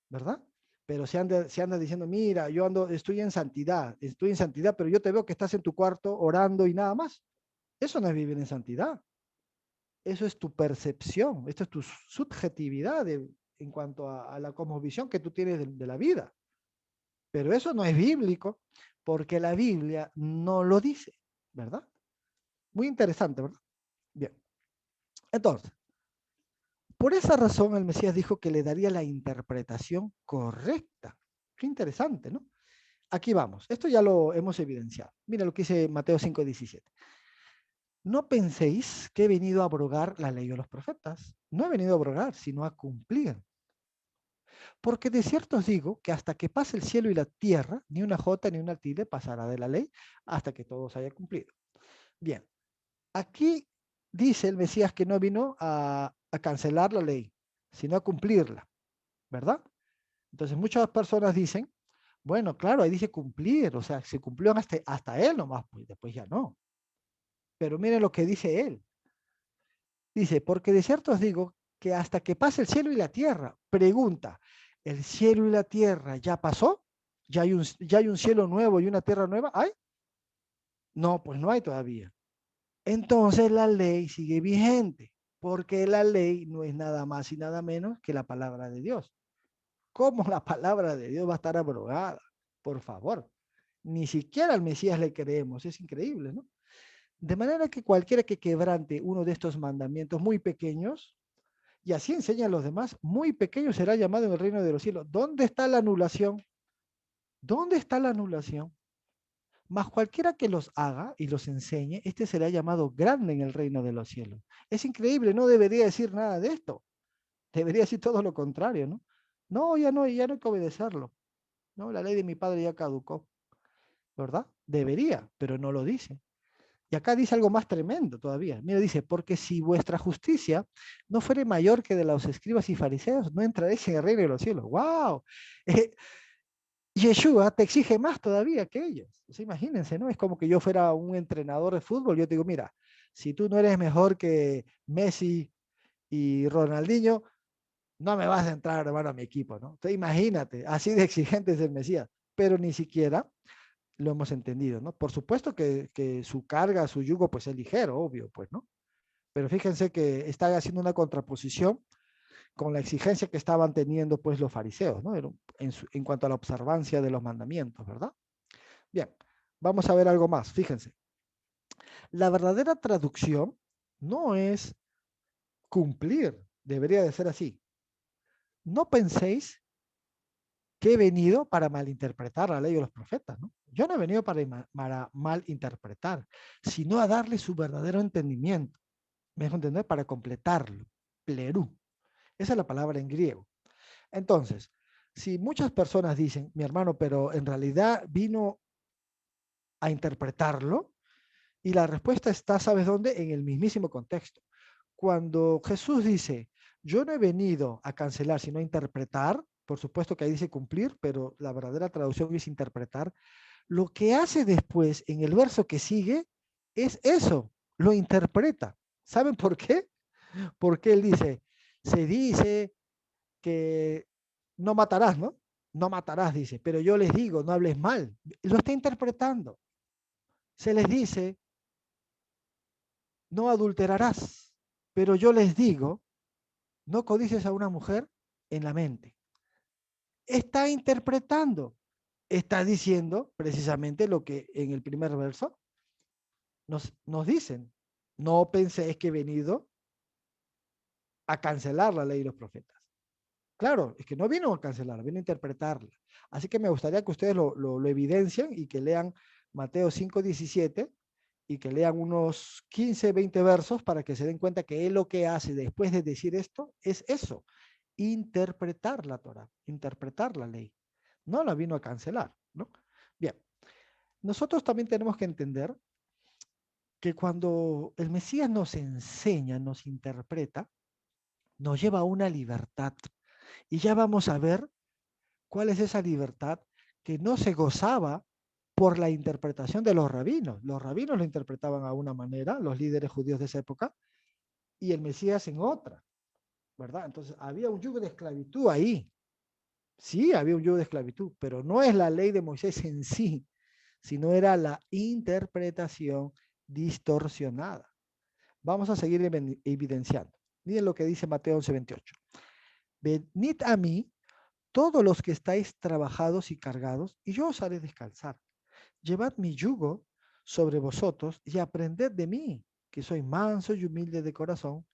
¿verdad? Pero se anda diciendo, mira, estoy en santidad, pero yo te veo que estás en tu cuarto orando y nada más. Eso no es vivir en santidad. Eso es tu percepción, esto es tu subjetividad en cuanto a la cosmovisión que tú tienes de la vida. Pero eso no es bíblico, porque la Biblia no lo dice, ¿verdad? Muy interesante, ¿verdad? Bien. Entonces, por esa razón el Mesías dijo que le daría la interpretación correcta. Qué interesante, ¿no? Aquí vamos. Esto ya lo hemos evidenciado. Mira lo que dice Mateo 5:17. No penséis que he venido a abrogar la ley de los profetas. No he venido a abrogar, sino a cumplir. Porque de cierto os digo que hasta que pase el cielo y la tierra, ni una jota ni una tilde pasará de la ley hasta que todo se haya cumplido. Bien, aquí dice el Mesías que no vino a cancelar la ley, sino a cumplirla, ¿verdad? Entonces muchas personas dicen, bueno, claro, ahí dice cumplir, o sea, se cumplió hasta él nomás, pues después ya no. Pero miren lo que dice él. Dice, porque de cierto os digo que hasta que pase el cielo y la tierra, pregunta, ¿el cielo y la tierra ya pasó? ¿Ya hay un cielo nuevo y una tierra nueva? ¿Hay? No, pues no hay todavía. Entonces la ley sigue vigente, porque la ley no es nada más y nada menos que la palabra de Dios. ¿Cómo la palabra de Dios va a estar abrogada? Por favor, ni siquiera al Mesías le creemos, es increíble, ¿no? De manera que cualquiera que quebrante uno de estos mandamientos muy pequeños, y así enseñan los demás, muy pequeño será llamado en el reino de los cielos. ¿Dónde está la anulación? ¿Dónde está la anulación? Mas cualquiera que los haga y los enseñe, este será llamado grande en el reino de los cielos. Es increíble, no debería decir nada de esto. Debería decir todo lo contrario, ¿no? No, ya no hay que obedecerlo. No, la ley de mi padre ya caducó, ¿verdad? Debería, pero no lo dice. Y acá dice algo más tremendo todavía. Mira, dice, porque si vuestra justicia no fuere mayor que de los escribas y fariseos, no entraréis en el reino de los cielos. ¡Wow! Yeshua te exige más todavía que ellos. O sea, imagínense, ¿no? Es como que yo fuera un entrenador de fútbol. Yo te digo, mira, si tú no eres mejor que Messi y Ronaldinho, no me vas a entrar, hermano, a mi equipo, ¿no? Entonces, imagínate, así de exigente es el Mesías. Pero ni siquiera lo hemos entendido, ¿no? Por supuesto que su carga, su yugo, pues es ligero, obvio, pues, ¿no? Pero fíjense que está haciendo una contraposición con la exigencia que estaban teniendo, pues, los fariseos, ¿no? En cuanto a la observancia de los mandamientos, ¿verdad? Bien, vamos a ver algo más, fíjense. La verdadera traducción no es cumplir, debería de ser así. No penséis que he venido para malinterpretar la ley de los profetas, ¿no? Yo no he venido para malinterpretar, sino a darle su verdadero entendimiento. ¿Me dejo entender? Para completarlo. Plerú. Esa es la palabra en griego. Entonces, si muchas personas dicen, mi hermano, pero en realidad vino a interpretarlo, y la respuesta está, ¿sabes dónde? En el mismísimo contexto. Cuando Jesús dice, yo no he venido a cancelar, sino a interpretar, por supuesto que ahí dice cumplir, pero la verdadera traducción es interpretar, lo que hace después en el verso que sigue es eso, lo interpreta. ¿Saben por qué? Porque él dice, se dice que no matarás, ¿no? No matarás, dice, pero yo les digo, no hables mal. Lo está interpretando. Se les dice, no adulterarás, pero yo les digo, no codices a una mujer en la mente. Está interpretando, está diciendo precisamente lo que en el primer verso nos dicen. No penséis que he venido a cancelar la ley de los profetas. Claro, es que no vino a cancelarla, vino a interpretarla. Así que me gustaría que ustedes lo evidencien y que lean Mateo 5:17 y que lean unos 15, 20 versos para que se den cuenta que él lo que hace después de decir esto es eso, interpretar la Torá, interpretar la ley. No la vino a cancelar, ¿no? Bien, nosotros también tenemos que entender que cuando el Mesías nos enseña, nos interpreta, nos lleva a una libertad. Y ya vamos a ver cuál es esa libertad que no se gozaba por la interpretación de los rabinos. Los rabinos lo interpretaban a una manera, los líderes judíos de esa época, y el Mesías en otra, ¿verdad? Entonces había un yugo de esclavitud ahí. Sí, había un yugo de esclavitud, pero no es la ley de Moisés en sí, sino era la interpretación distorsionada. Vamos a seguir evidenciando. Miren lo que dice Mateo 11:28. Venid a mí todos los que estáis trabajados y cargados, y yo os haré descansar. Llevad mi yugo sobre vosotros y aprended de mí, que soy manso y humilde de corazón,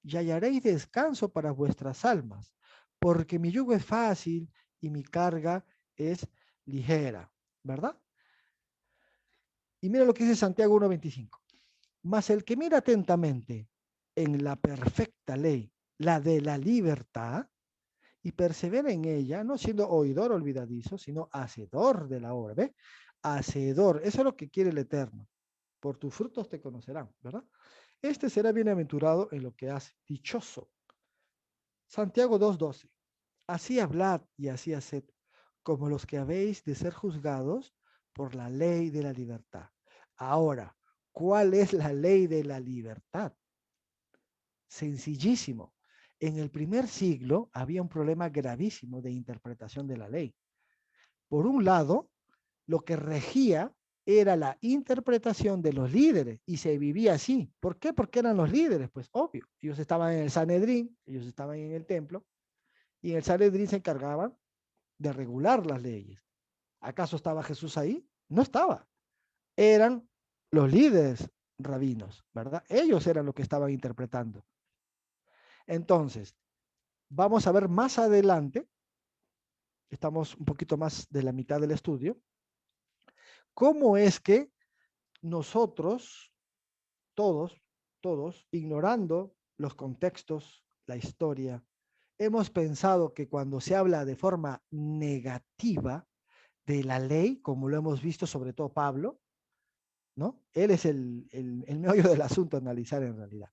y hallaréis descanso para vuestras almas, porque mi yugo es fácil y mi carga es ligera, ¿verdad? Y mira lo que dice Santiago 1:25. Mas el que mira atentamente en la perfecta ley, la de la libertad, y persevera en ella, no siendo oidor olvidadizo, sino hacedor de la obra. ¿Ve? Hacedor, eso es lo que quiere el Eterno. Por tus frutos te conocerán, ¿verdad? Este será bienaventurado en lo que hace, dichoso. Santiago 2:12. Así hablad y así haced, como los que habéis de ser juzgados por la ley de la libertad. Ahora, ¿cuál es la ley de la libertad? Sencillísimo. En el primer siglo había un problema gravísimo de interpretación de la ley. Por un lado, lo que regía era la interpretación de los líderes y se vivía así. ¿Por qué? Porque eran los líderes, pues obvio. Ellos estaban en el Sanedrín, ellos estaban en el templo y en el Sanedrín se encargaban de regular las leyes. ¿Acaso estaba Jesús ahí? No estaba. Eran los líderes rabinos, ¿verdad? Ellos eran los que estaban interpretando. Entonces, vamos a ver más adelante, estamos un poquito más de la mitad del estudio, cómo es que nosotros, todos, ignorando los contextos, la historia, hemos pensado que cuando se habla de forma negativa de la ley, como lo hemos visto sobre todo Pablo, ¿no? Él es el meollo del asunto a analizar en realidad.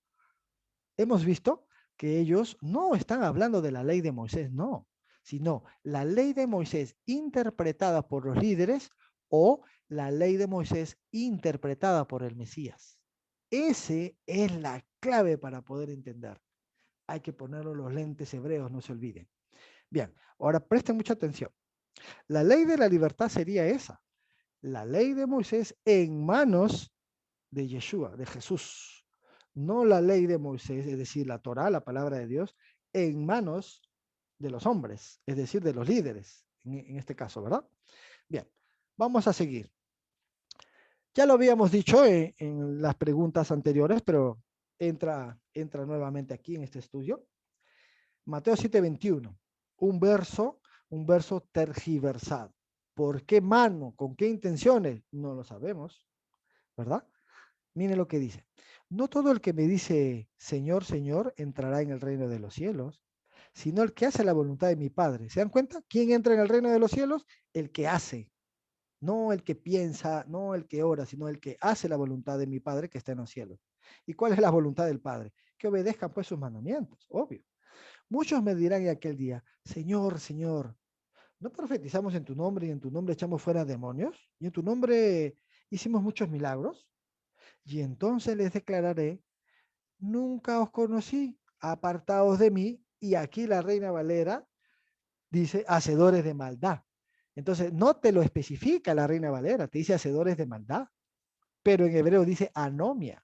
Hemos visto que ellos no están hablando de la ley de Moisés, no, sino la ley de Moisés interpretada por los líderes o la ley de Moisés interpretada por el Mesías. Ese es la clave para poder entender. Hay que ponerlo los lentes hebreos, no se olviden. Bien, ahora presten mucha atención. La ley de la libertad sería esa. La ley de Moisés en manos de Yeshua, de Jesús. No la ley de Moisés, es decir, la Torá, la palabra de Dios, en manos de los hombres, es decir, de los líderes, en este caso, ¿verdad? Bien, vamos a seguir. Ya lo habíamos dicho en las preguntas anteriores, pero entra nuevamente aquí en este estudio. Mateo 7:21, un verso tergiversado. ¿Por qué mano? ¿Con qué intenciones? No lo sabemos, ¿verdad? Miren lo que dice. No todo el que me dice, Señor, Señor, entrará en el reino de los cielos, sino el que hace la voluntad de mi Padre. ¿Se dan cuenta? ¿Quién entra en el reino de los cielos? El que hace. No el que piensa, no el que ora, sino el que hace la voluntad de mi Padre que está en los cielos. ¿Y cuál es la voluntad del Padre? Que obedezcan pues sus mandamientos, obvio. Muchos me dirán en aquel día, Señor, Señor, ¿no profetizamos en tu nombre y en tu nombre echamos fuera demonios? ¿Y en tu nombre hicimos muchos milagros? Y entonces les declararé, nunca os conocí, apartaos de mí. Y aquí la Reina Valera dice, hacedores de maldad. Entonces, no te lo especifica la Reina Valera, te dice hacedores de maldad. Pero en hebreo dice anomia.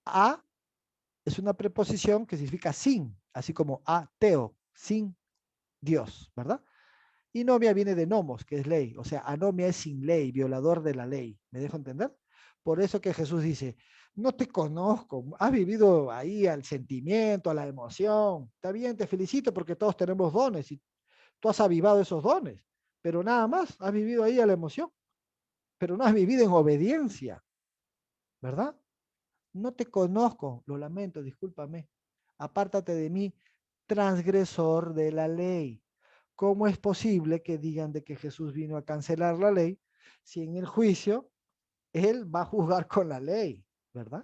A es una preposición que significa sin, así como ateo, sin Dios, ¿verdad? Y nomia viene de nomos, que es ley. O sea, anomia es sin ley, violador de la ley. ¿Me dejo entender? Por eso que Jesús dice, no te conozco, has vivido ahí al sentimiento, a la emoción. Está bien, te felicito porque todos tenemos dones y tú has avivado esos dones, pero nada más, has vivido ahí a la emoción, pero no has vivido en obediencia. ¿verdad? No te conozco, lo lamento, discúlpame. Apártate de mí, transgresor de la ley. ¿Cómo es posible que digan de que Jesús vino a cancelar la ley si en el juicio él va a juzgar con la ley, ¿verdad?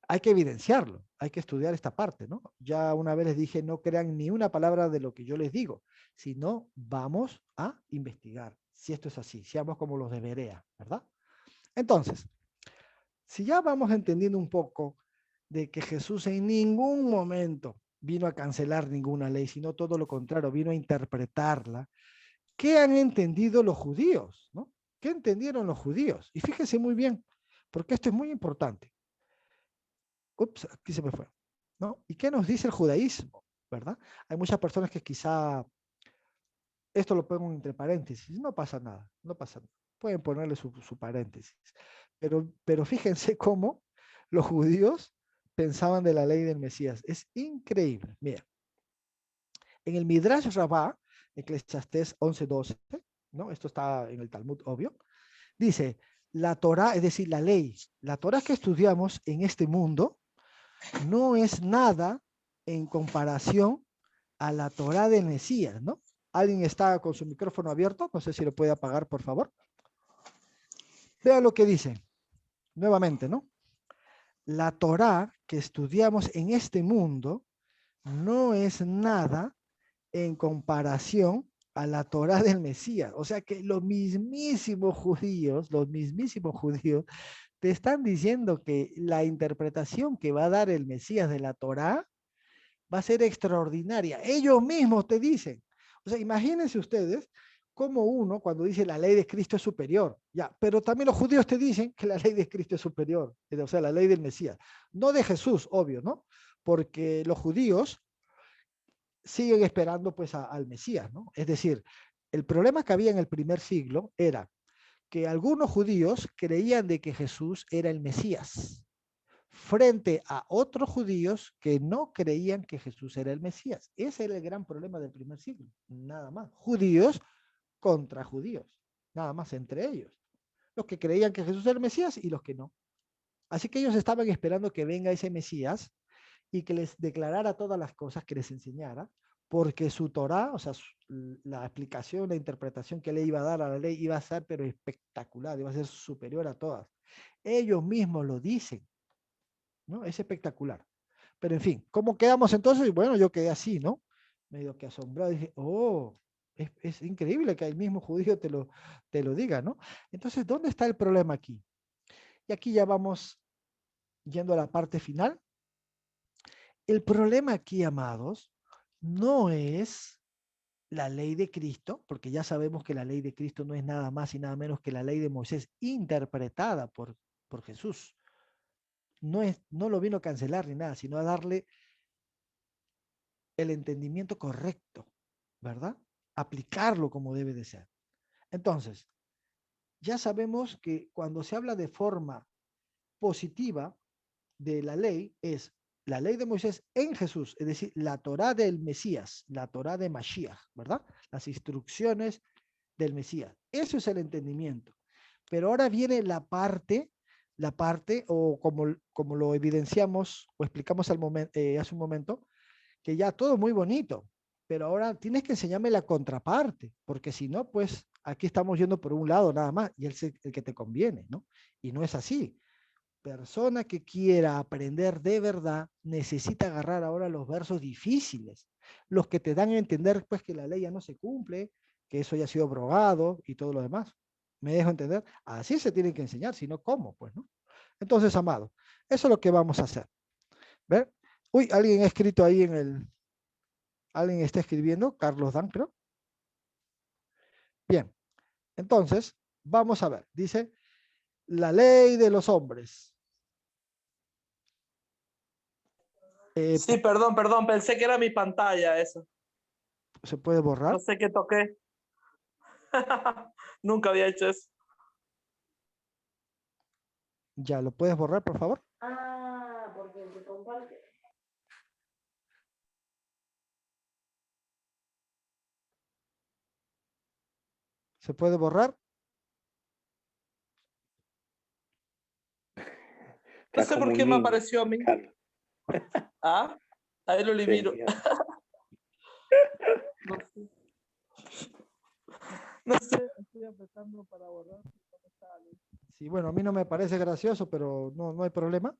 Hay que evidenciarlo, hay que estudiar esta parte, ¿no? Ya una vez les dije, no crean ni una palabra de lo que yo les digo, sino vamos a investigar si esto es así, seamos como los de Berea, ¿verdad? Entonces, si ya vamos entendiendo un poco de que Jesús en ningún momento vino a cancelar ninguna ley, sino todo lo contrario, vino a interpretarla, ¿qué han entendido los judíos? ¿No? ¿Qué entendieron los judíos? Y fíjense muy bien, porque esto es muy importante. Ups, aquí se me fue. ¿No? ¿Y qué nos dice el judaísmo? ¿Verdad? Hay muchas personas que quizá esto lo pongo entre paréntesis, no pasa nada, no pasa nada. Pueden ponerle su paréntesis. Pero fíjense cómo los judíos pensaban de la ley del Mesías. Es increíble. Mira, en el Midrash Rabbah, Eclesiastés 11:12, ¿no? Esto está en el Talmud, obvio. Dice, la Torah, es decir, la Torah que estudiamos en este mundo no es nada en comparación a la Torah del Mesías, ¿no? ¿Alguien está con su micrófono abierto? No sé si lo puede apagar, por favor. Vea lo que dice, nuevamente, ¿no? La Torah que estudiamos en este mundo no es nada en comparación a la Torah del Mesías. O sea que los mismísimos judíos, te están diciendo que la interpretación que va a dar el Mesías de la Torah va a ser extraordinaria. Ellos mismos te dicen. O sea, imagínense ustedes cómo uno cuando dice la ley de Cristo es superior, ya, pero también los judíos te dicen que la ley de Cristo es superior, o sea, la ley del Mesías. No de Jesús, obvio, ¿no? Porque los judíos siguen esperando pues al Mesías, ¿no? Es decir, el problema que había en el primer siglo era que algunos judíos creían de que Jesús era el Mesías, frente a otros judíos que no creían que Jesús era el Mesías. Ese era el gran problema del primer siglo, nada más. Judíos contra judíos, nada más entre ellos. Los que creían que Jesús era el Mesías y los que no. Así que ellos estaban esperando que venga ese Mesías y que les declarara todas las cosas, que les enseñara, porque su Torah, o sea, la explicación, la interpretación que le iba a dar a la ley iba a ser pero espectacular, iba a ser superior a todas. Ellos mismos lo dicen, ¿no? Es espectacular. Pero en fin, ¿cómo quedamos entonces? Y bueno, yo quedé así, ¿no? Medio que asombrado, dije, oh, es increíble que el mismo judío te lo diga, ¿no? Entonces, ¿dónde está el problema aquí? Y aquí ya vamos yendo a la parte final. El problema aquí, amados, no es la ley de Cristo, porque ya sabemos que la ley de Cristo no es nada más y nada menos que la ley de Moisés interpretada por Jesús. No lo vino a cancelar ni nada, sino a darle el entendimiento correcto, ¿verdad? Aplicarlo como debe de ser. Entonces, ya sabemos que cuando se habla de forma positiva de la ley, es la ley de Moisés en Jesús, es decir, la Torá del Mesías, la Torá de Mashiach, ¿verdad? Las instrucciones del Mesías. Eso es el entendimiento. Pero ahora viene la parte, o como lo evidenciamos o explicamos hace un momento, que ya todo muy bonito, pero ahora tienes que enseñarme la contraparte, porque si no, pues aquí estamos yendo por un lado nada más y es el que te conviene, ¿no? Y no es así. Persona que quiera aprender de verdad necesita agarrar ahora los versos difíciles, los que te dan a entender pues que la ley ya no se cumple, que eso ya ha sido abrogado y todo lo demás. ¿Me dejo entender? Así se tiene que enseñar, si no, ¿cómo? Pues, ¿no? Entonces, amado, eso es lo que vamos a hacer. ¿Ver? Uy, alguien ha escrito ahí alguien está escribiendo, Carlos Dan, creo. Bien, entonces, vamos a ver. Dice, la ley de los hombres. Sí, perdón, pensé que era mi pantalla eso. ¿Se puede borrar? No sé qué toqué. Nunca había hecho eso. Ya, ¿lo puedes borrar, por favor? Ah, porque se comparte. ¿Se puede borrar? No Estás sé como por un qué me niño, apareció a mí. Carlos. Ah, ahí lo Sí, miro. bien. No sé. No sé, estoy apretando para borrar. No me sale. Sí, bueno, a mí no me parece gracioso, pero no, no hay problema.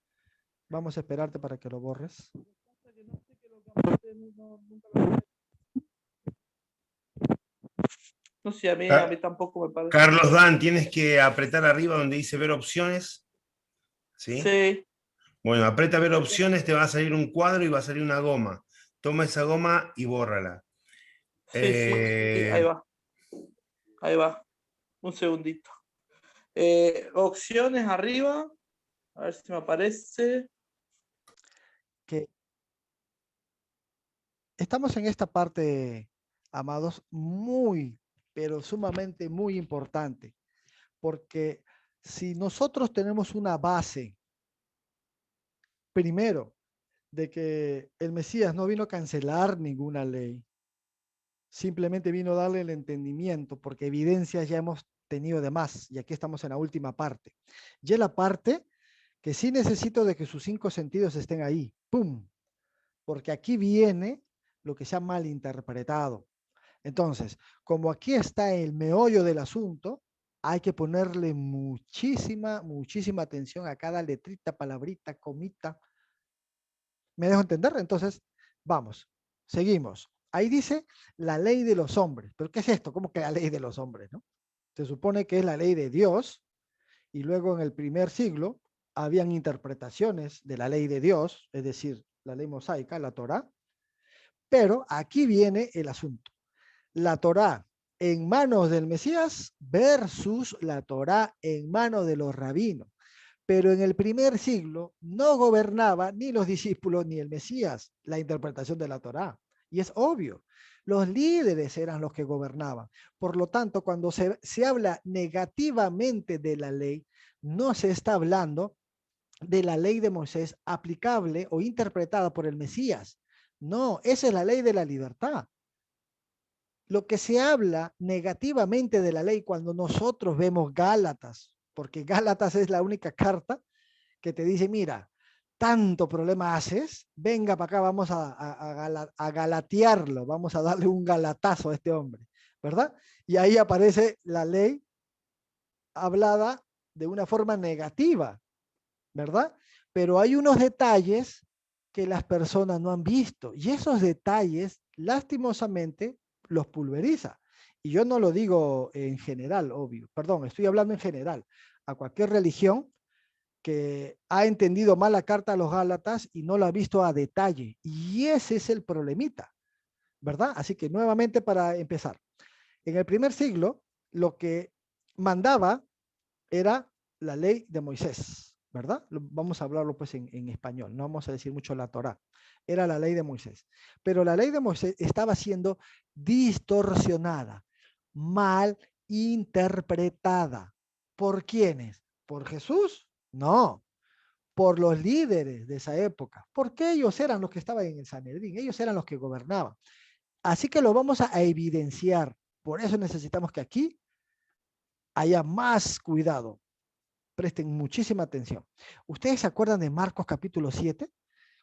Vamos a esperarte para que lo borres. Pasa que no sé que lo que apreté, nunca lo apreté. No sé, a mí tampoco me parece. Carlos Dan, tienes que apretar arriba donde dice ver opciones. ¿Sí? Sí, Bueno, aprieta ver apreté. opciones, te va a salir un cuadro y va a salir una goma. Toma esa goma y bórrala. Sí, sí, ahí Eh, va. Ahí va. Un segundito. Opciones arriba. A ver si me aparece. Que estamos en esta parte, amados, muy, pero sumamente muy importante, porque si nosotros tenemos una base, primero, de que el Mesías no vino a cancelar ninguna ley, simplemente vino a darle el entendimiento, porque evidencias ya hemos tenido de más, y aquí estamos en la última parte. Y es la parte que sí necesito de que sus 5 sentidos estén ahí, ¡pum! Porque aquí viene lo que se ha malinterpretado. Entonces, como aquí está el meollo del asunto, hay que ponerle muchísima, muchísima atención a cada letrita, palabrita, comita. ¿Me dejo entender? Entonces, vamos, seguimos. Ahí dice la ley de los hombres. ¿Pero qué es esto? ¿Cómo que la ley de los hombres, no? Se supone que es la ley de Dios, y luego en el primer siglo habían interpretaciones de la ley de Dios, es decir, la ley mosaica, la Torá, pero aquí viene el asunto. La Torá en manos del Mesías versus la Torá en manos de los rabinos. Pero en el primer siglo no gobernaba ni los discípulos ni el Mesías la interpretación de la Torá. Y es obvio, los líderes eran los que gobernaban. Por lo tanto, cuando se habla negativamente de la ley, no se está hablando de la ley de Moisés aplicable o interpretada por el Mesías. No, esa es la ley de la libertad. Lo que se habla negativamente de la ley cuando nosotros vemos Gálatas, porque Gálatas es la única carta que te dice, mira, tanto problema haces, venga para acá, vamos a galatearlo, vamos a darle un galatazo a este hombre, ¿verdad? Y ahí aparece la ley hablada de una forma negativa, ¿verdad? Pero hay unos detalles que las personas no han visto y esos detalles, lastimosamente, los pulveriza. Y yo no lo digo en general, obvio, perdón, estoy hablando en general. A cualquier religión que ha entendido mal la carta a los Gálatas y no la ha visto a detalle. Y ese es el problemita, ¿verdad? Así que nuevamente para empezar. En el primer siglo, lo que mandaba era la ley de Moisés, ¿verdad? Vamos a hablarlo pues en español, no vamos a decir mucho la Torá. Era la ley de Moisés. Pero la ley de Moisés estaba siendo distorsionada, mal interpretada. ¿Por quiénes? ¿Por Jesús? No, por los líderes de esa época, porque ellos eran los que estaban en el Sanedrín, ellos eran los que gobernaban. Así que lo vamos a evidenciar. Por eso necesitamos que aquí haya más cuidado. Presten muchísima atención. ¿Ustedes se acuerdan de Marcos capítulo 7?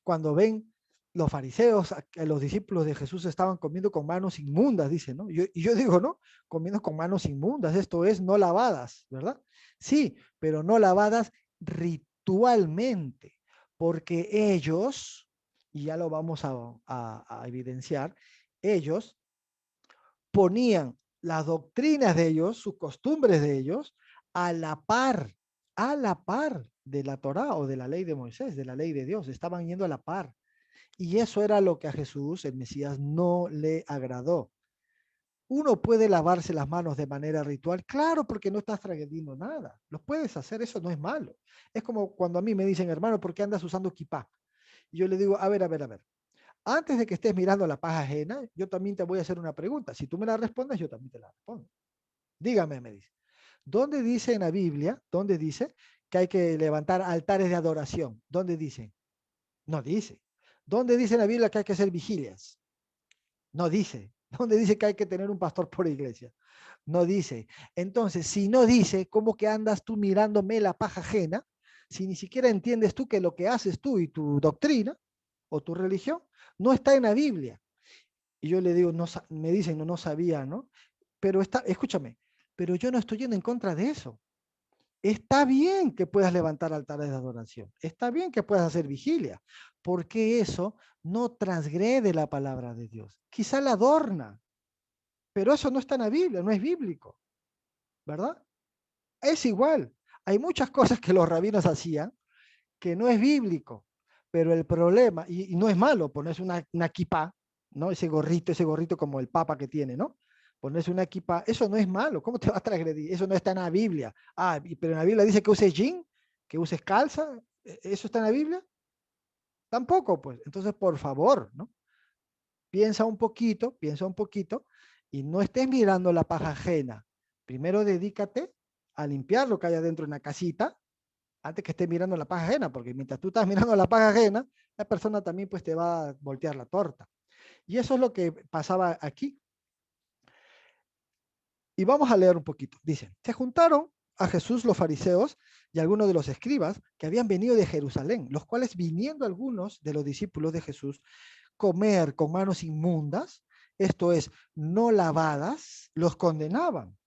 Cuando ven los fariseos, los discípulos de Jesús estaban comiendo con manos inmundas, dice, ¿no? Y yo digo, ¿no? Comiendo con manos inmundas, esto es no lavadas, ¿verdad? Sí, pero no lavadas ritualmente, porque ellos, y ya lo vamos a evidenciar, ellos ponían las doctrinas de ellos, sus costumbres de ellos, a la par de la Torá o de la ley de Moisés, de la ley de Dios, estaban yendo a la par. Y eso era lo que a Jesús, el Mesías, no le agradó. Uno puede lavarse las manos de manera ritual, claro, porque no estás transgrediendo nada. Lo puedes hacer, eso no es malo. Es como cuando a mí me dicen, hermano, ¿por qué andas usando kipá? Y yo le digo, a ver, a ver, a ver. Antes de que estés mirando la paja ajena, yo también te voy a hacer una pregunta. Si tú me la respondes, yo también te la respondo. Dígame, me dice. ¿Dónde dice en la Biblia, dónde dice que hay que levantar altares de adoración? ¿Dónde dice? No dice. ¿Dónde dice en la Biblia que hay que hacer vigilias? No dice. ¿Dónde dice que hay que tener un pastor por iglesia? No dice. Entonces, si no dice, ¿cómo que andas tú mirándome la paja ajena? si ni siquiera entiendes tú que lo que haces tú y tu doctrina o tu religión no está en la Biblia? Y yo le digo, no, me dicen, no, no sabía, ¿no? Pero está, escúchame, pero yo no estoy yendo en contra de eso. Está bien que puedas levantar altares de adoración, está bien que puedas hacer vigilia, porque eso no transgrede la palabra de Dios. Quizá la adorna, pero eso no está en la Biblia, no es bíblico, ¿verdad? Es igual. Hay muchas cosas que los rabinos hacían que no es bíblico, pero el problema, y no es malo ponerse una kipá, ¿no? Ese gorrito como el papa que tiene, ¿no? Ponerse una kipá, eso no es malo. ¿Cómo te va a transgredir? Eso no está en la Biblia. Ah, pero en la Biblia dice que uses jean, que uses calza. ¿Eso está en la Biblia? Tampoco, pues. Entonces, por favor, ¿no? Piensa un poquito y no estés mirando la paja ajena. Primero dedícate a limpiar lo que hay adentro en la casita antes que estés mirando la paja ajena, porque mientras tú estás mirando la paja ajena, la persona también pues te va a voltear la torta. Y eso es lo que pasaba aquí. Y vamos a leer un poquito. Dice, se juntaron a Jesús los fariseos y algunos de los escribas que habían venido de Jerusalén, los cuales viniendo algunos de los discípulos de Jesús comer con manos inmundas, esto es, no lavadas, los condenaban.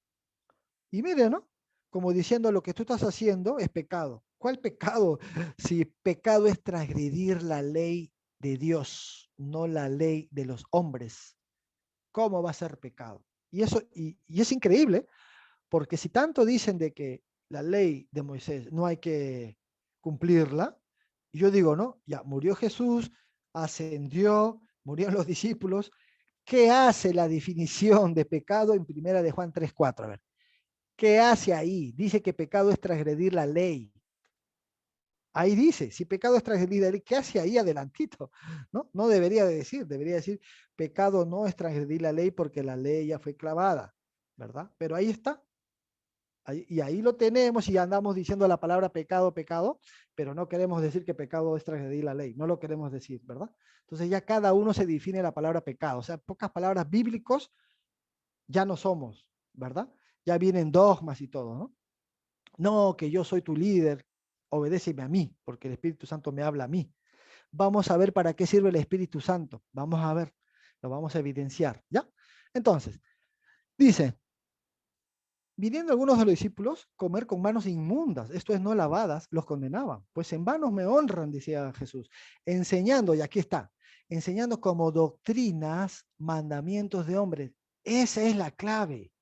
Y mire, ¿no? Como diciendo, lo que tú estás haciendo es pecado. ¿Cuál pecado? Si pecado es transgredir la ley de Dios, no la ley de los hombres. ¿Cómo va a ser pecado? Y eso, y es increíble, porque si tanto dicen de que la ley de Moisés no hay que cumplirla, yo digo, no, ya murió Jesús, ascendió, murieron los discípulos. ¿Qué hace la definición de pecado en primera de Juan 3:4? A ver, ¿qué hace ahí? Dice que pecado es transgredir la ley. Ahí dice, si pecado es transgredir la ley, ¿qué hace ahí adelantito? ¿No? No debería debería decir, pecado no es transgredir la ley porque la ley ya fue clavada, ¿verdad? Pero ahí está. Y ahí lo tenemos y andamos diciendo la palabra pecado, pecado, pero no queremos decir que pecado es transgredir la ley, no lo queremos decir, ¿verdad? Entonces ya cada uno se define la palabra pecado, o sea, pocas palabras bíblicos ya no somos, ¿verdad? Ya vienen dogmas y todo, ¿no? No, que yo soy tu líder, obedéceme a mí, porque el Espíritu Santo me habla a mí. Vamos a ver para qué sirve el Espíritu Santo. Vamos a ver, lo vamos a evidenciar, ¿ya? Entonces, dice, viniendo algunos de los discípulos, comer con manos inmundas, esto es no lavadas, los condenaban. Pues en vanos me honran, decía Jesús, enseñando, y aquí está, enseñando como doctrinas, mandamientos de hombres. Esa es la clave.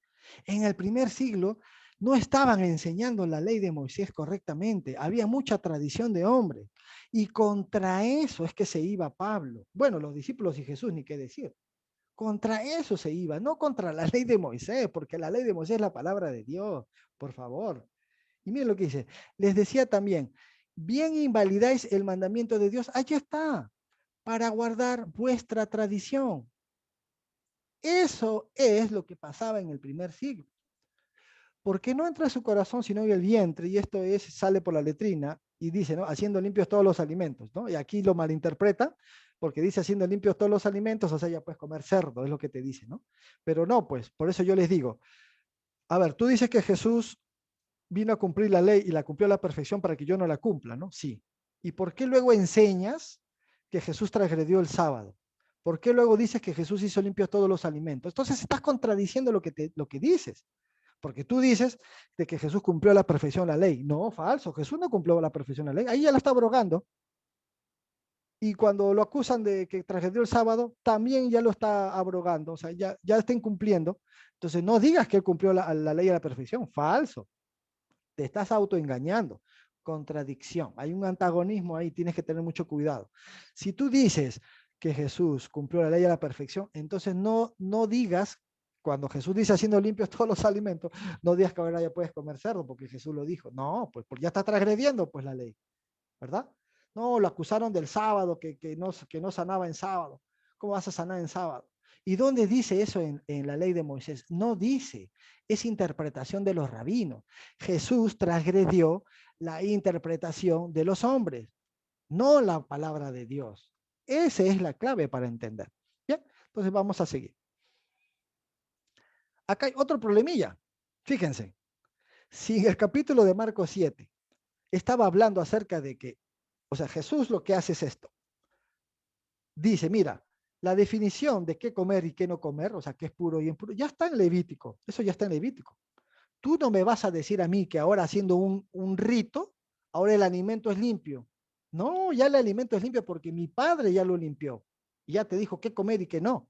En el primer siglo no estaban enseñando la ley de Moisés correctamente, había mucha tradición de hombres. Y contra eso es que se iba Pablo. Bueno, los discípulos y Jesús, ni qué decir. Contra eso se iba, no contra la ley de Moisés, porque la ley de Moisés es la palabra de Dios, por favor. Y miren lo que dice, les decía también, bien invalidáis el mandamiento de Dios, allí está, para guardar vuestra tradición. Eso es lo que pasaba en el primer siglo. Porque no entra a su corazón sino en el vientre, y esto es, sale por la letrina, y dice, ¿no? Haciendo limpios todos los alimentos, ¿no? Y aquí lo malinterpreta, porque dice haciendo limpios todos los alimentos, o sea, ya puedes comer cerdo, es lo que te dice, ¿no? Pero no, pues, por eso yo les digo, a ver, tú dices que Jesús vino a cumplir la ley y la cumplió a la perfección para que yo no la cumpla, ¿no? Sí. ¿Y por qué luego enseñas que Jesús transgredió el sábado? ¿Por qué luego dices que Jesús hizo limpios todos los alimentos? Entonces estás contradiciendo lo que dices. Porque tú dices de que Jesús cumplió a la perfección la ley. No, falso. Jesús no cumplió a la perfección la ley. Ahí ya la está abrogando. Y cuando lo acusan de que transgredió el sábado, también ya lo está abrogando. O sea, ya está incumpliendo. Entonces no digas que él cumplió la ley a la perfección. Falso. Te estás autoengañando. Contradicción. Hay un antagonismo ahí. Tienes que tener mucho cuidado. Si tú dices que Jesús cumplió la ley a la perfección, entonces no digas, cuando Jesús dice haciendo limpios todos los alimentos, no digas que ahora ya puedes comer cerdo porque Jesús lo dijo. No, pues ya está transgrediendo pues la ley, ¿verdad? No, lo acusaron del sábado, que no sanaba en sábado. ¿Cómo vas a sanar en sábado? ¿Y dónde dice eso en la ley de Moisés? No dice, es interpretación de los rabinos. Jesús transgredió la interpretación de los hombres, no la palabra de Dios. Esa es la clave para entender. Bien, entonces vamos a seguir. Acá hay otro problemilla. Fíjense, si en el capítulo de Marcos 7 estaba hablando acerca de que, o sea, Jesús lo que hace es esto. Dice, mira, la definición de qué comer y qué no comer, o sea, qué es puro y impuro, ya está en Levítico. Eso ya está en Levítico. Tú no me vas a decir a mí que ahora haciendo un rito, ahora el alimento es limpio. No, ya el alimento es limpio porque mi padre ya lo limpió. Y ya te dijo qué comer y qué no.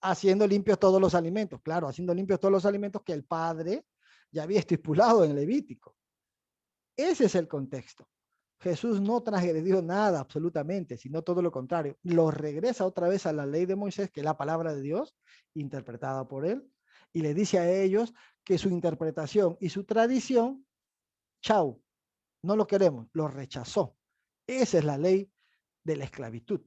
Haciendo limpios todos los alimentos. Claro, haciendo limpios todos los alimentos que el padre ya había estipulado en Levítico. Ese es el contexto. Jesús no transgredió nada absolutamente, sino todo lo contrario. Lo regresa otra vez a la ley de Moisés, que es la palabra de Dios, interpretada por él, y le dice a ellos que su interpretación y su tradición, chau, no lo queremos, lo rechazó. Esa es la ley de la esclavitud.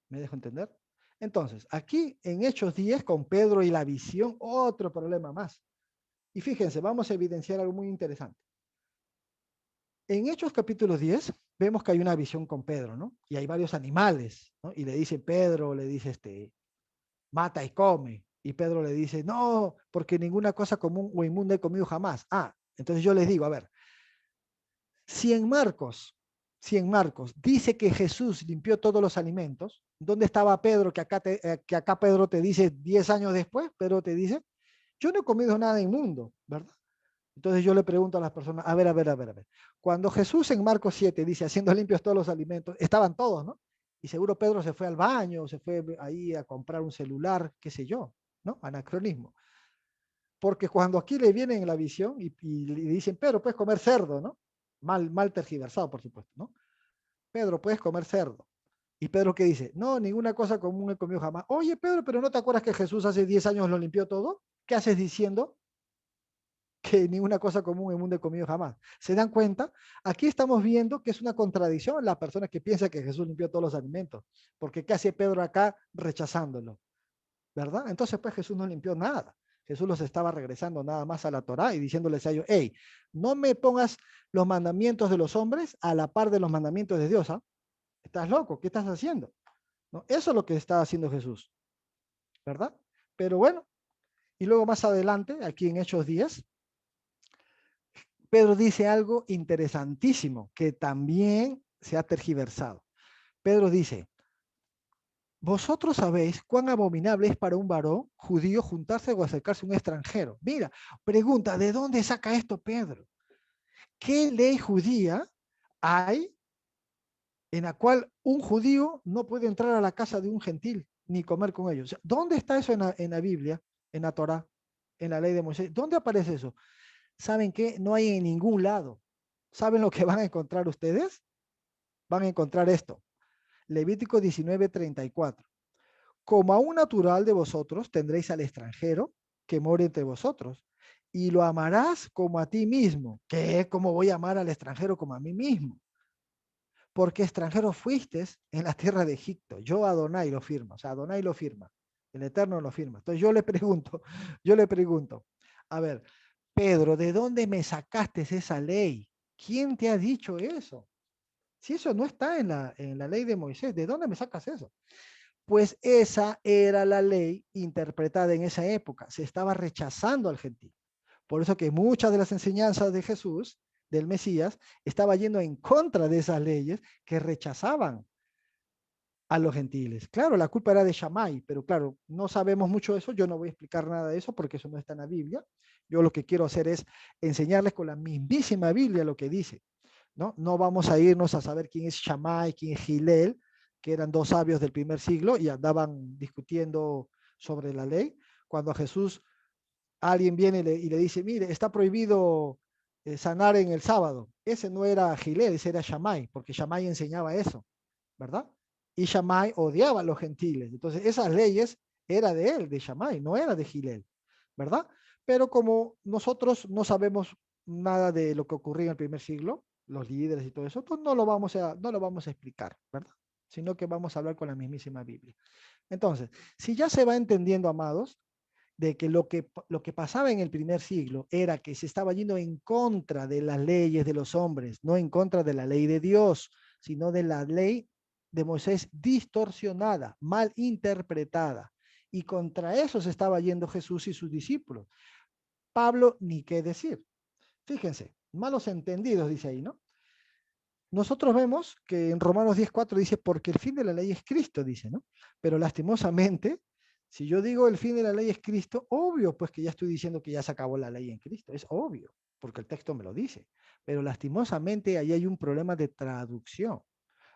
¿Me dejo entender? Entonces, aquí en Hechos 10, con Pedro y la visión, otro problema más. Y fíjense, vamos a evidenciar algo muy interesante. En Hechos capítulo 10, vemos que hay una visión con Pedro, ¿no? Y hay varios animales, ¿no? Y le dice Pedro, le dice mata y come. Y Pedro le dice, no, porque ninguna cosa común o inmunda he comido jamás. Ah, entonces yo les digo, a ver, si en Marcos dice que Jesús limpió todos los alimentos, ¿dónde estaba Pedro que acá Pedro te dice 10 años después? Pedro te dice, yo no he comido nada inmundo, ¿verdad? Entonces yo le pregunto a las personas, a ver. Cuando Jesús en Marcos 7 dice, haciendo limpios todos los alimentos, estaban todos, ¿no? Y seguro Pedro se fue al baño, se fue ahí a comprar un celular, qué sé yo, ¿no? Anacronismo. Porque cuando aquí le vienen en la visión y le dicen, Pedro, puedes comer cerdo, ¿no? Mal tergiversado, por supuesto, ¿no? Pedro, puedes comer cerdo. Y Pedro, ¿qué dice? No, ninguna cosa común he comido jamás. Oye, Pedro, ¿pero no te acuerdas que Jesús hace 10 años lo limpió todo? ¿Qué haces diciendo que ninguna cosa común en el mundo he comido jamás? ¿Se dan cuenta? Aquí estamos viendo que es una contradicción la persona que piensa que Jesús limpió todos los alimentos, porque ¿qué hace Pedro acá rechazándolo? ¿Verdad? Entonces pues Jesús no limpió nada. Jesús los estaba regresando nada más a la Torá y diciéndoles a ellos, hey, no me pongas los mandamientos de los hombres a la par de los mandamientos de Dios, ¿ah? ¿Estás loco? ¿Qué estás haciendo? ¿No? Eso es lo que está haciendo Jesús, ¿verdad? Pero bueno, y luego más adelante, aquí en Hechos 10, Pedro dice algo interesantísimo que también se ha tergiversado. Pedro dice, vosotros sabéis cuán abominable es para un varón judío juntarse o acercarse a un extranjero. Mira, pregunta, ¿de dónde saca esto Pedro? ¿Qué ley judía hay en la cual un judío no puede entrar a la casa de un gentil ni comer con ellos? O sea, ¿dónde está eso en la Biblia, en la Torá, en la ley de Moisés? ¿Dónde aparece eso? ¿Saben qué? No hay en ningún lado. ¿Saben lo que van a encontrar ustedes? Van a encontrar esto. Levítico 19:34. Como a un natural de vosotros tendréis al extranjero que mora entre vosotros, y lo amarás como a ti mismo. ¿Qué? ¿Cómo voy a amar al extranjero como a mí mismo? Porque extranjero fuiste en la tierra de Egipto. Yo Adonai lo firma, o sea, Adonai lo firma, el Eterno lo firma. Entonces yo le pregunto, a ver, Pedro, ¿de dónde me sacaste esa ley? ¿Quién te ha dicho eso? Si eso no está en la ley de Moisés, ¿de dónde me sacas eso? Pues esa era la ley interpretada en esa época. Se estaba rechazando al gentil. Por eso que muchas de las enseñanzas de Jesús, del Mesías, estaba yendo en contra de esas leyes que rechazaban a los gentiles. Claro, la culpa era de Shammai, pero claro, no sabemos mucho de eso. Yo no voy a explicar nada de eso porque eso no está en la Biblia. Yo lo que quiero hacer es enseñarles con la mismísima Biblia lo que dice. ¿No? No vamos a irnos a saber quién es Shammai, quién es Hillel, que eran dos sabios del primer siglo y andaban discutiendo sobre la ley. Cuando a Jesús alguien viene y le dice, mire, está prohibido sanar en el sábado. Ese no era Hillel, ese era Shammai, porque Shammai enseñaba eso, ¿verdad? Y Shammai odiaba a los gentiles. Entonces esas leyes era de él, de Shammai, no era de Hillel, ¿verdad? Pero como nosotros no sabemos nada de lo que ocurría en el primer siglo, los líderes y todo eso, pues no lo vamos a explicar, ¿verdad? Sino que vamos a hablar con la mismísima Biblia. Entonces, si ya se va entendiendo, amados, de que lo que pasaba en el primer siglo era que se estaba yendo en contra de las leyes de los hombres, no en contra de la ley de Dios, sino de la ley de Moisés distorsionada, mal interpretada. Y contra eso se estaba yendo Jesús y sus discípulos. Pablo, ni qué decir. Fíjense, malos entendidos, dice ahí, ¿no? nosotros vemos que en Romanos 10:4 dice, porque el fin de la ley es Cristo, dice, ¿no? Pero lastimosamente, si yo digo el fin de la ley es Cristo, obvio, pues que ya estoy diciendo que ya se acabó la ley en Cristo, es obvio, porque el texto me lo dice. Pero lastimosamente ahí hay un problema de traducción.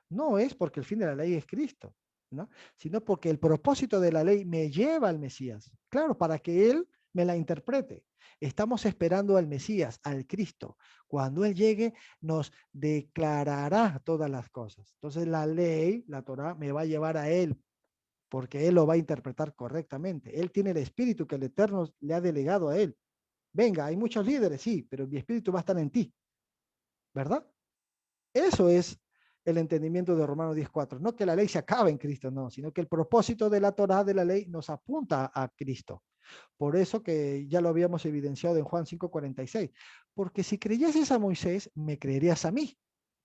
No es porque el fin de la ley es Cristo, ¿no? Sino porque el propósito de la ley me lleva al Mesías. Claro, para que Él me la interprete. Estamos esperando al Mesías, al Cristo. Cuando Él llegue, nos declarará todas las cosas. Entonces la ley, la Torá, me va a llevar a Él, porque Él lo va a interpretar correctamente. Él tiene el espíritu que el Eterno le ha delegado a Él. Venga, hay muchos líderes, sí, pero mi espíritu va a estar en ti, ¿verdad? Eso es el entendimiento de Romanos 10:4. No que la ley se acabe en Cristo, no, sino que el propósito de la Torá, de la ley, nos apunta a Cristo. Por eso que ya lo habíamos evidenciado en Juan 5:46. Porque si creyeses a Moisés, me creerías a mí,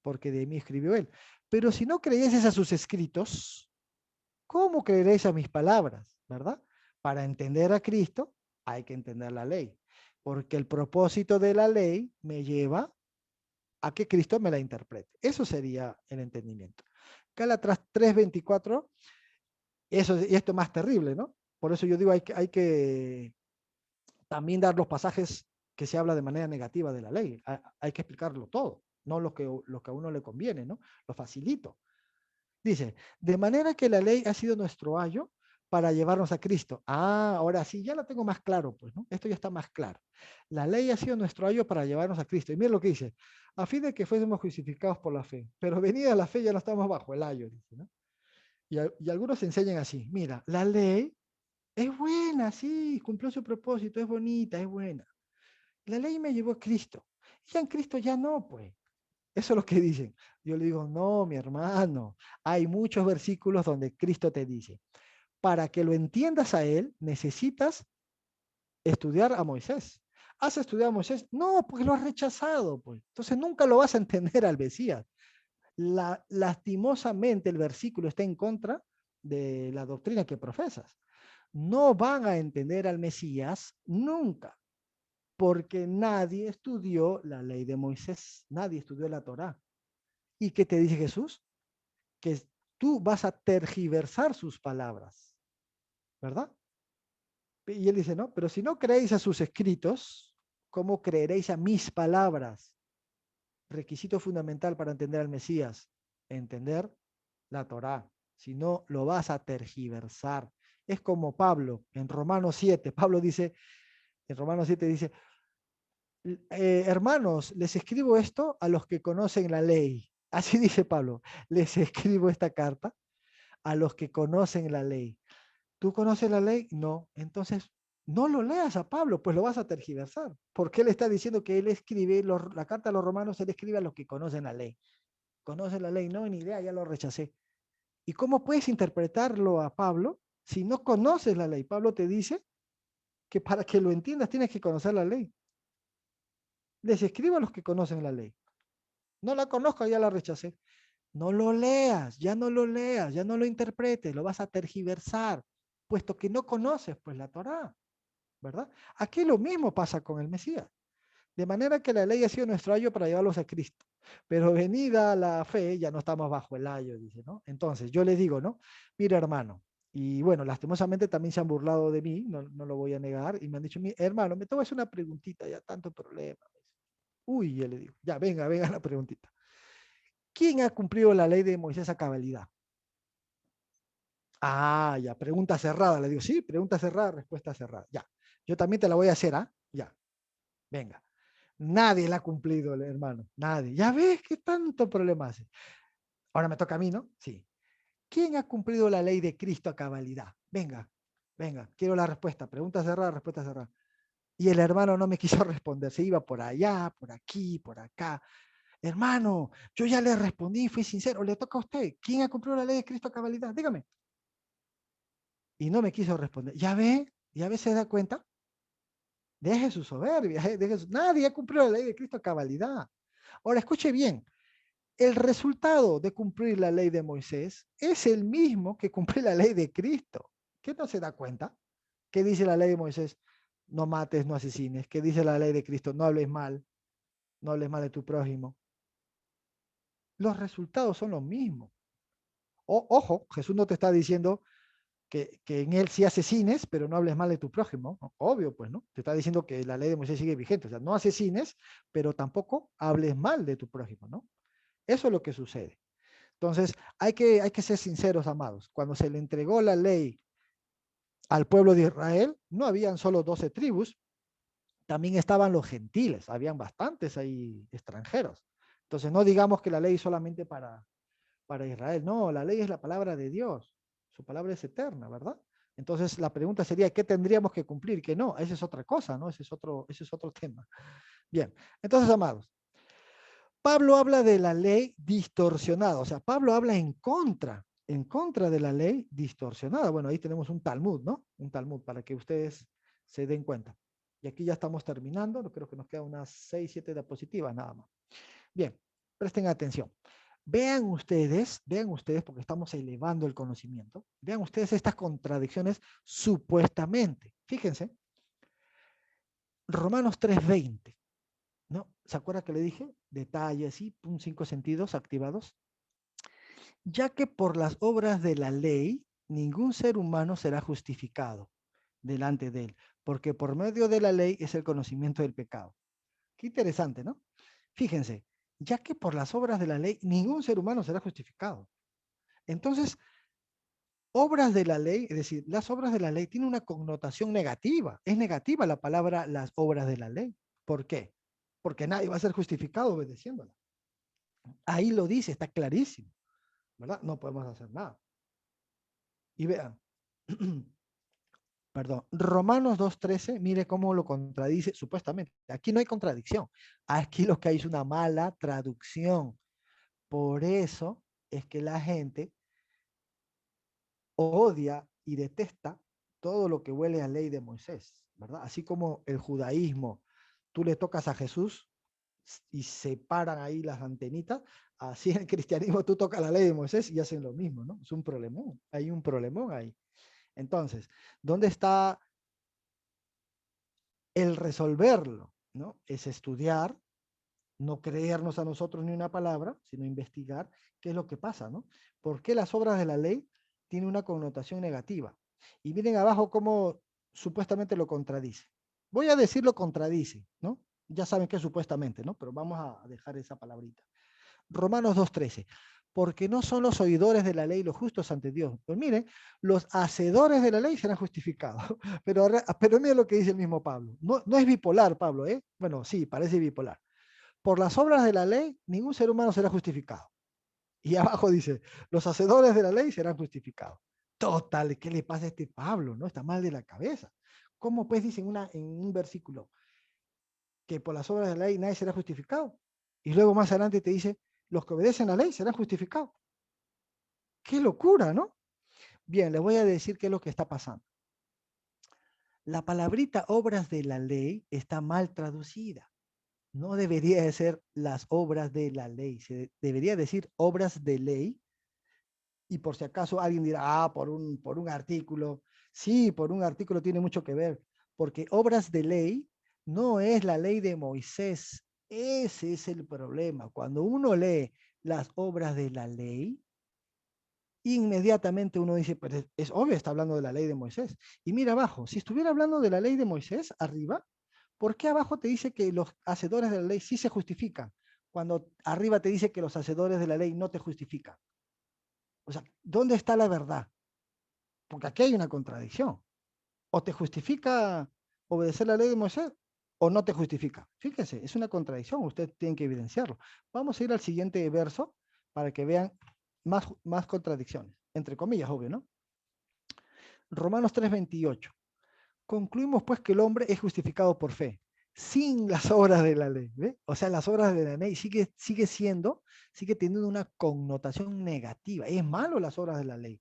porque de mí escribió él. Pero si no creyeses a sus escritos, ¿cómo creeréis a mis palabras? ¿Verdad? Para entender a Cristo, hay que entender la ley. Porque el propósito de la ley me lleva a que Cristo me la interprete. Eso sería el entendimiento. Gálatas 3:24, eso, y esto es más terrible, ¿no? Por eso yo digo, hay que también dar los pasajes que se habla de manera negativa de la ley. Hay que explicarlo todo, no lo que a uno le conviene, ¿no? Lo facilito. Dice, de manera que la ley ha sido nuestro ayo para llevarnos a Cristo. Ah, ahora sí, ya lo tengo más claro, pues, ¿no? Esto ya está más claro. La ley ha sido nuestro ayo para llevarnos a Cristo. Y mira lo que dice, a fin de que fuésemos justificados por la fe. Pero venida la fe ya no estamos bajo el ayo, dice, ¿no? Y algunos enseñan así, mira, la ley es buena, sí, cumplió su propósito, es bonita, es buena. La ley me llevó a Cristo. Y en Cristo ya no, pues. Eso es lo que dicen. Yo le digo, no, mi hermano, hay muchos versículos donde Cristo te dice, para que lo entiendas a Él, necesitas estudiar a Moisés. ¿Has estudiado a Moisés? No, porque lo has rechazado, pues. Entonces nunca lo vas a entender al Mesías. Lastimosamente el versículo está en contra de la doctrina que profesas. No van a entender al Mesías nunca, porque nadie estudió la ley de Moisés, nadie estudió la Torá. ¿Y qué te dice Jesús? Que tú vas a tergiversar sus palabras, ¿verdad? Y él dice, no, pero si no creéis a sus escritos, ¿cómo creeréis a mis palabras? Requisito fundamental para entender al Mesías, entender la Torá. Si no, lo vas a tergiversar. Es como Pablo en Romanos 7. Pablo dice, en Romanos 7 dice, hermanos, les escribo esto a los que conocen la ley. Así dice Pablo, les escribo esta carta a los que conocen la ley. ¿Tú conoces la ley? No. Entonces, no lo leas a Pablo, pues lo vas a tergiversar. Porque él está diciendo que él escribe la carta a los romanos, él escribe a los que conocen la ley. ¿Conocen la ley? No, ni idea, ya lo rechacé. ¿Y cómo puedes interpretarlo a Pablo si no conoces la ley? Pablo te dice que para que lo entiendas tienes que conocer la ley. Les escribo a los que conocen la ley. No la conozco, ya la rechacé. No lo leas, ya no lo leas, ya no lo interpretes, lo vas a tergiversar, puesto que no conoces pues la Torá, ¿verdad? Aquí lo mismo pasa con el Mesías. De manera que la ley ha sido nuestro ayo para llevarlos a Cristo. Pero venida la fe, ya no estamos bajo el ayo, dice, ¿no? Entonces, yo le digo, ¿no? Mira, hermano, y bueno, lastimosamente también se han burlado de mí, no lo voy a negar, y me han dicho, hermano, me tengo que hacer una preguntita, ya tanto problema. Uy, ya le digo, ya, venga la preguntita. ¿Quién ha cumplido la ley de Moisés a cabalidad? Ah, ya, pregunta cerrada. Le digo, sí, pregunta cerrada, respuesta cerrada. Ya, yo también te la voy a hacer, ¿ah? Ya, venga. Nadie la ha cumplido, hermano, nadie. Ya ves qué tanto problema hace. Ahora me toca a mí, ¿no? Sí. ¿Quién ha cumplido la ley de Cristo a cabalidad? Venga, quiero la respuesta. Pregunta cerrada, respuesta cerrada. Y el hermano no me quiso responder, se iba por allá, por aquí, por acá. Hermano, yo ya le respondí, fui sincero, le toca a usted. ¿Quién ha cumplido la ley de Cristo a cabalidad? Dígame. Y no me quiso responder. ¿Ya ve, se da cuenta? Deje su soberbia, nadie ha cumplido la ley de Cristo a cabalidad. Ahora, escuche bien, el resultado de cumplir la ley de Moisés es el mismo que cumplir la ley de Cristo. ¿Qué no se da cuenta? ¿Qué dice la ley de Moisés? No mates, no asesines. ¿Qué dice la ley de Cristo? No hables mal de tu prójimo. los resultados son los mismos. Ojo, Jesús no te está diciendo que en él sí asesines, pero no hables mal de tu prójimo. Obvio, pues, ¿no? Te está diciendo que la ley de Moisés sigue vigente. O sea, no asesines, pero tampoco hables mal de tu prójimo, ¿no? Eso es lo que sucede. Entonces, hay que ser sinceros, amados. Cuando se le entregó la ley al pueblo de Israel, no habían solo 12 tribus, también estaban los gentiles, habían bastantes ahí extranjeros. Entonces, no digamos que la ley es solamente para Israel. No, la ley es la palabra de Dios. Su palabra es eterna, ¿verdad? Entonces, la pregunta sería, ¿qué tendríamos que cumplir? Que no, esa es otra cosa, ¿no? Ese es otro tema. Bien, entonces, amados, Pablo habla de la ley distorsionada, o sea, Pablo habla en contra de la ley distorsionada. Bueno, ahí tenemos un Talmud, ¿no? Un Talmud para que ustedes se den cuenta. Y aquí ya estamos terminando, creo que nos quedan unas 6, 7 diapositivas nada más. Bien, presten atención. Vean ustedes, porque estamos elevando el conocimiento, vean ustedes estas contradicciones supuestamente. Fíjense, Romanos 3:20. ¿No? ¿Se acuerda que le dije? Detalles, ¿sí? 5 sentidos activados. Ya que por las obras de la ley, ningún ser humano será justificado delante de él, porque por medio de la ley es el conocimiento del pecado. Qué interesante, ¿no? Fíjense, ya que por las obras de la ley, ningún ser humano será justificado. Entonces, obras de la ley, es decir, las obras de la ley tienen una connotación negativa. Es negativa la palabra las obras de la ley. ¿Por qué? Porque nadie va a ser justificado obedeciéndola. Ahí lo dice, está clarísimo, ¿verdad? No podemos hacer nada. Y vean, perdón, Romanos 2:13, mire cómo lo contradice, supuestamente. Aquí no hay contradicción. Aquí lo que hay es una mala traducción. Por eso es que la gente odia y detesta todo lo que huele a ley de Moisés, ¿verdad? Así como el judaísmo, tú le tocas a Jesús y se paran ahí las antenitas, así en el cristianismo tú tocas la ley de Moisés y hacen lo mismo, ¿no? Es un problemón, hay un problemón ahí. Entonces, ¿dónde está el resolverlo? ¿No? Es estudiar, no creernos a nosotros ni una palabra, sino investigar qué es lo que pasa, ¿no? ¿Por qué las obras de la ley tienen una connotación negativa? Y miren abajo cómo supuestamente lo contradice. Voy a decir lo contradice, ¿no? Ya saben que supuestamente, ¿no? Pero vamos a dejar esa palabrita. Romanos 2:13. Porque no son los oidores de la ley los justos ante Dios. Pues miren, los hacedores de la ley serán justificados. Pero miren lo que dice el mismo Pablo. No es bipolar, Pablo, ¿eh? Bueno, sí, parece bipolar. Por las obras de la ley, ningún ser humano será justificado. Y abajo dice, los hacedores de la ley serán justificados. Total, ¿qué le pasa a este Pablo? ¿No? Está mal de la cabeza. ¿Cómo pues dice en un versículo que por las obras de la ley nadie será justificado? Y luego más adelante te dice, los que obedecen la ley serán justificados. ¡Qué locura!, ¿no? Bien, les voy a decir qué es lo que está pasando. La palabrita obras de la ley está mal traducida. No debería de ser las obras de la ley, se debería decir obras de ley. Y por si acaso alguien dirá, por un artículo. Sí, por un artículo tiene mucho que ver, porque obras de ley no es la ley de Moisés. Ese es el problema. Cuando uno lee las obras de la ley, inmediatamente uno dice, pues es obvio, está hablando de la ley de Moisés. Y mira abajo, si estuviera hablando de la ley de Moisés, arriba, ¿por qué abajo te dice que los hacedores de la ley sí se justifican? Cuando arriba te dice que los hacedores de la ley no te justifican. O sea, ¿dónde está la verdad? Porque aquí hay una contradicción. O te justifica obedecer la ley de Moisés o no te justifica. Fíjese, es una contradicción, usted tiene que evidenciarlo. Vamos a ir al siguiente verso para que vean más contradicciones, entre comillas, obvio, ¿no? Romanos 3:28. Concluimos pues que el hombre es justificado por fe, sin las obras de la ley. ¿Ve? O sea, las obras de la ley sigue teniendo una connotación negativa. Es malo las obras de la ley,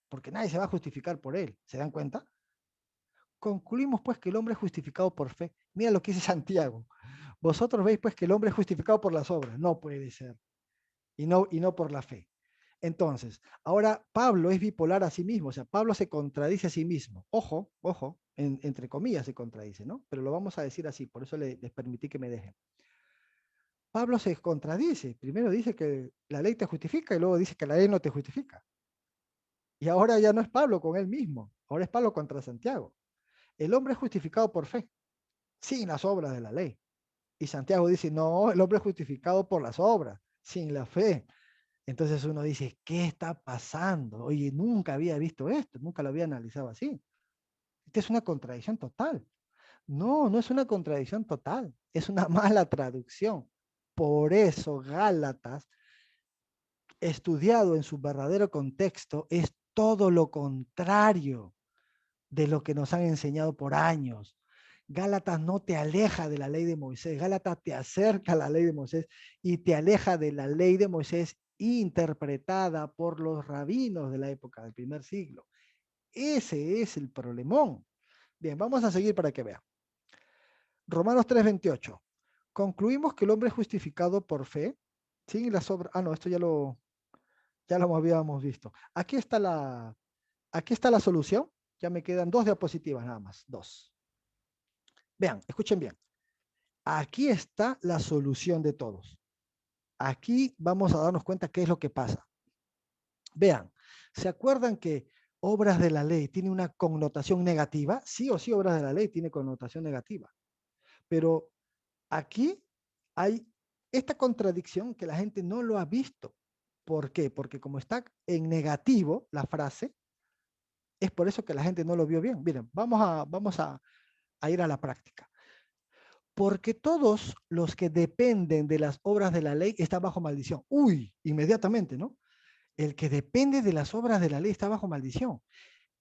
porque nadie se va a justificar por él. ¿Se dan cuenta? Concluimos pues que el hombre es justificado por fe. Mira lo que dice Santiago. Vosotros veis pues que el hombre es justificado por las obras. No puede ser. Y no por la fe. Entonces, ahora Pablo es bipolar a sí mismo, o sea, Pablo se contradice a sí mismo. Ojo, entre comillas se contradice, ¿no? Pero lo vamos a decir así, por eso les permití que me dejen. Pablo se contradice. Primero dice que la ley te justifica y luego dice que la ley no te justifica. Y ahora ya no es Pablo con él mismo, ahora es Pablo contra Santiago. El hombre es justificado por fe, sin las obras de la ley. Y Santiago dice, no, el hombre es justificado por las obras, sin la fe. Entonces uno dice, ¿qué está pasando? Oye, nunca había visto esto, nunca lo había analizado así. Esta es una contradicción total. No, no es una contradicción total, es una mala traducción. Por eso Gálatas, estudiado en su verdadero contexto, es todo lo contrario de lo que nos han enseñado por años. Gálatas no te aleja de la ley de Moisés, Gálatas te acerca a la ley de Moisés y te aleja de la ley de Moisés interpretada por los rabinos de la época del primer siglo. Ese es el problemón. Bien, vamos a seguir para que vean. Romanos 3:28. Concluimos que el hombre es justificado por fe, sin las obras. Ah, no, esto ya lo habíamos visto. Aquí está la solución. Ya me quedan 2 diapositivas nada más, 2. Vean, escuchen bien. Aquí está la solución de todos. Aquí vamos a darnos cuenta qué es lo que pasa. Vean, ¿se acuerdan que obras de la ley tiene una connotación negativa? Sí o sí, obras de la ley tiene connotación negativa. Pero aquí hay esta contradicción que la gente no lo ha visto. ¿Por qué? Porque como está en negativo la frase, es por eso que la gente no lo vio bien. Miren, vamos a ir a la práctica. Porque todos los que dependen de las obras de la ley están bajo maldición. Uy, inmediatamente, ¿no? El que depende de las obras de la ley está bajo maldición.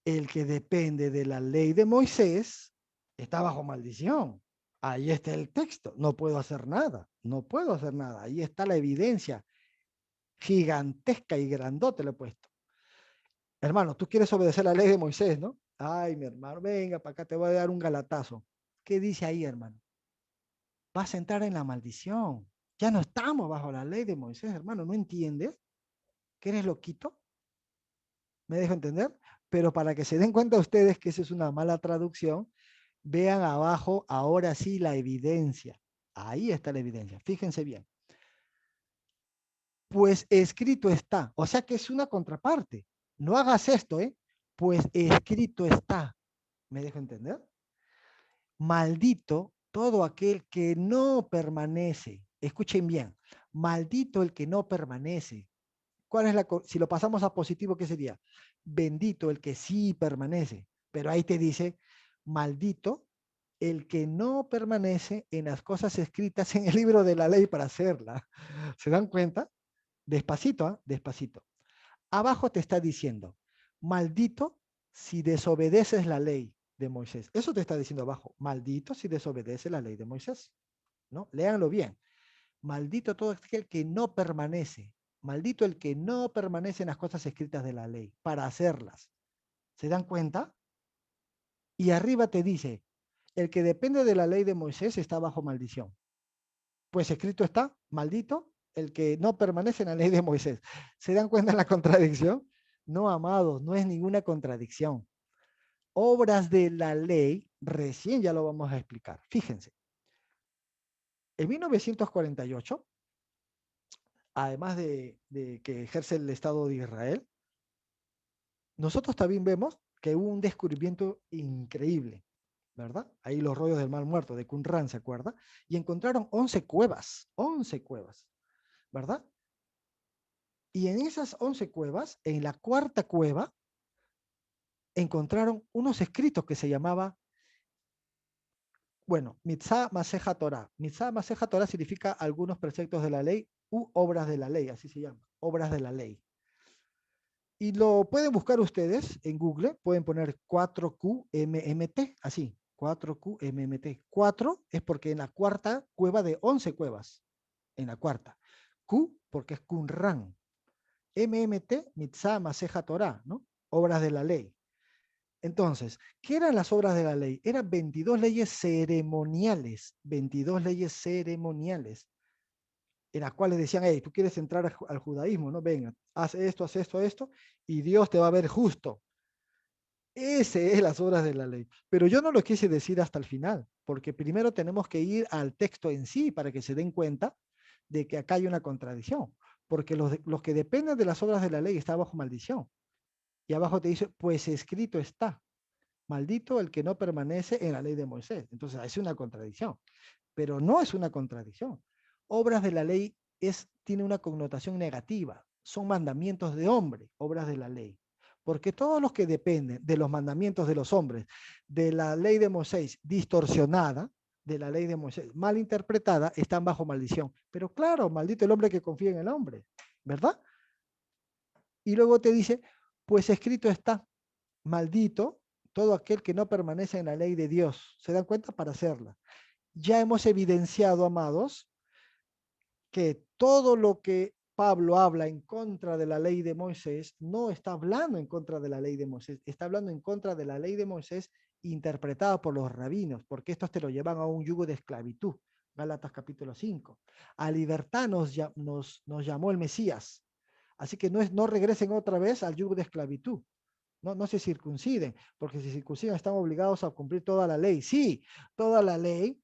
El que depende de la ley de Moisés está bajo maldición. Ahí está el texto. No puedo hacer nada. No puedo hacer nada. Ahí está la evidencia gigantesca y grandote le he puesto. Hermano, tú quieres obedecer la ley de Moisés, ¿no? Ay, mi hermano, venga, para acá te voy a dar un galatazo. ¿Qué dice ahí, hermano? Vas a entrar en la maldición. Ya no estamos bajo la ley de Moisés, hermano. ¿No entiendes? ¿Que eres loquito? ¿Me dejo entender? Pero para que se den cuenta ustedes que esa es una mala traducción, vean abajo, ahora sí, la evidencia. Ahí está la evidencia. Fíjense bien. Pues escrito está. O sea que es una contraparte. No hagas esto, ¿eh? Pues escrito está. ¿Me dejo entender? Maldito todo aquel que no permanece. Escuchen bien. Maldito el que no permanece. ¿Cuál es si lo pasamos a positivo, qué sería? Bendito el que sí permanece. Pero ahí te dice, maldito el que no permanece en las cosas escritas en el libro de la ley para hacerla. ¿Se dan cuenta? Despacito, ¿eh? Despacito. Abajo te está diciendo, maldito si desobedeces la ley de Moisés. Eso te está diciendo abajo, maldito si desobedece la ley de Moisés. ¿No? Léanlo bien. Maldito todo aquel que no permanece. Maldito el que no permanece en las cosas escritas de la ley para hacerlas. ¿Se dan cuenta? Y arriba te dice, el que depende de la ley de Moisés está bajo maldición. Pues escrito está, maldito el que no permanece en la ley de Moisés. ¿Se dan cuenta de la contradicción? No, amados, no es ninguna contradicción. Obras de la ley, recién ya lo vamos a explicar. Fíjense. En 1948, además de que ejerce el Estado de Israel, nosotros también vemos que hubo un descubrimiento increíble, ¿verdad? Ahí los rollos del Mar Muerto de Qumran, ¿se acuerda? Y encontraron 11 cuevas, ¿verdad? Y en esas 11 cuevas, en la cuarta cueva, encontraron unos escritos que se llamaba, bueno, Mitzvah Maseja Torah. Mitzvah Maseja Torah significa algunos preceptos de la ley u obras de la ley, así se llama, obras de la ley. Y lo pueden buscar ustedes en Google, pueden poner 4QMMT, así, 4QMMT. 4 es porque en la cuarta cueva de 11 cuevas, en la cuarta. Q porque es Qumran. MMT, Mitzvah Maseja Torah, ¿no? Obras de la ley. Entonces, ¿qué eran las obras de la ley? Eran 22 leyes ceremoniales, 22 leyes ceremoniales, en las cuales decían, hey, tú quieres entrar al judaísmo, ¿no? Venga, haz esto, y Dios te va a ver justo. Ese es las obras de la ley. Pero yo no lo quise decir hasta el final, porque primero tenemos que ir al texto en sí para que se den cuenta de que acá hay una contradicción, porque los que dependen de las obras de la ley están bajo maldición. Y abajo te dice, pues escrito está, maldito el que no permanece en la ley de Moisés. Entonces es una contradicción, pero no es una contradicción. Obras de la ley tiene una connotación negativa, son mandamientos de hombre, obras de la ley. Porque todos los que dependen de los mandamientos de los hombres, de la ley de Moisés distorsionada, de la ley de Moisés mal interpretada, están bajo maldición. Pero claro, maldito el hombre que confía en el hombre, ¿verdad? Y luego te dice, pues escrito está, maldito todo aquel que no permanece en la ley de Dios. ¿Se dan cuenta? Para hacerla. Ya hemos evidenciado, amados, que todo lo que Pablo habla en contra de la ley de Moisés, no está hablando en contra de la ley de Moisés, está hablando en contra de la ley de Moisés interpretada por los rabinos, porque estos te lo llevan a un yugo de esclavitud. Gálatas capítulo 5. A libertad nos llamó el Mesías. Así que no regresen otra vez al yugo de esclavitud. No se circunciden, porque si circunciden están obligados a cumplir toda la ley. Sí, toda la ley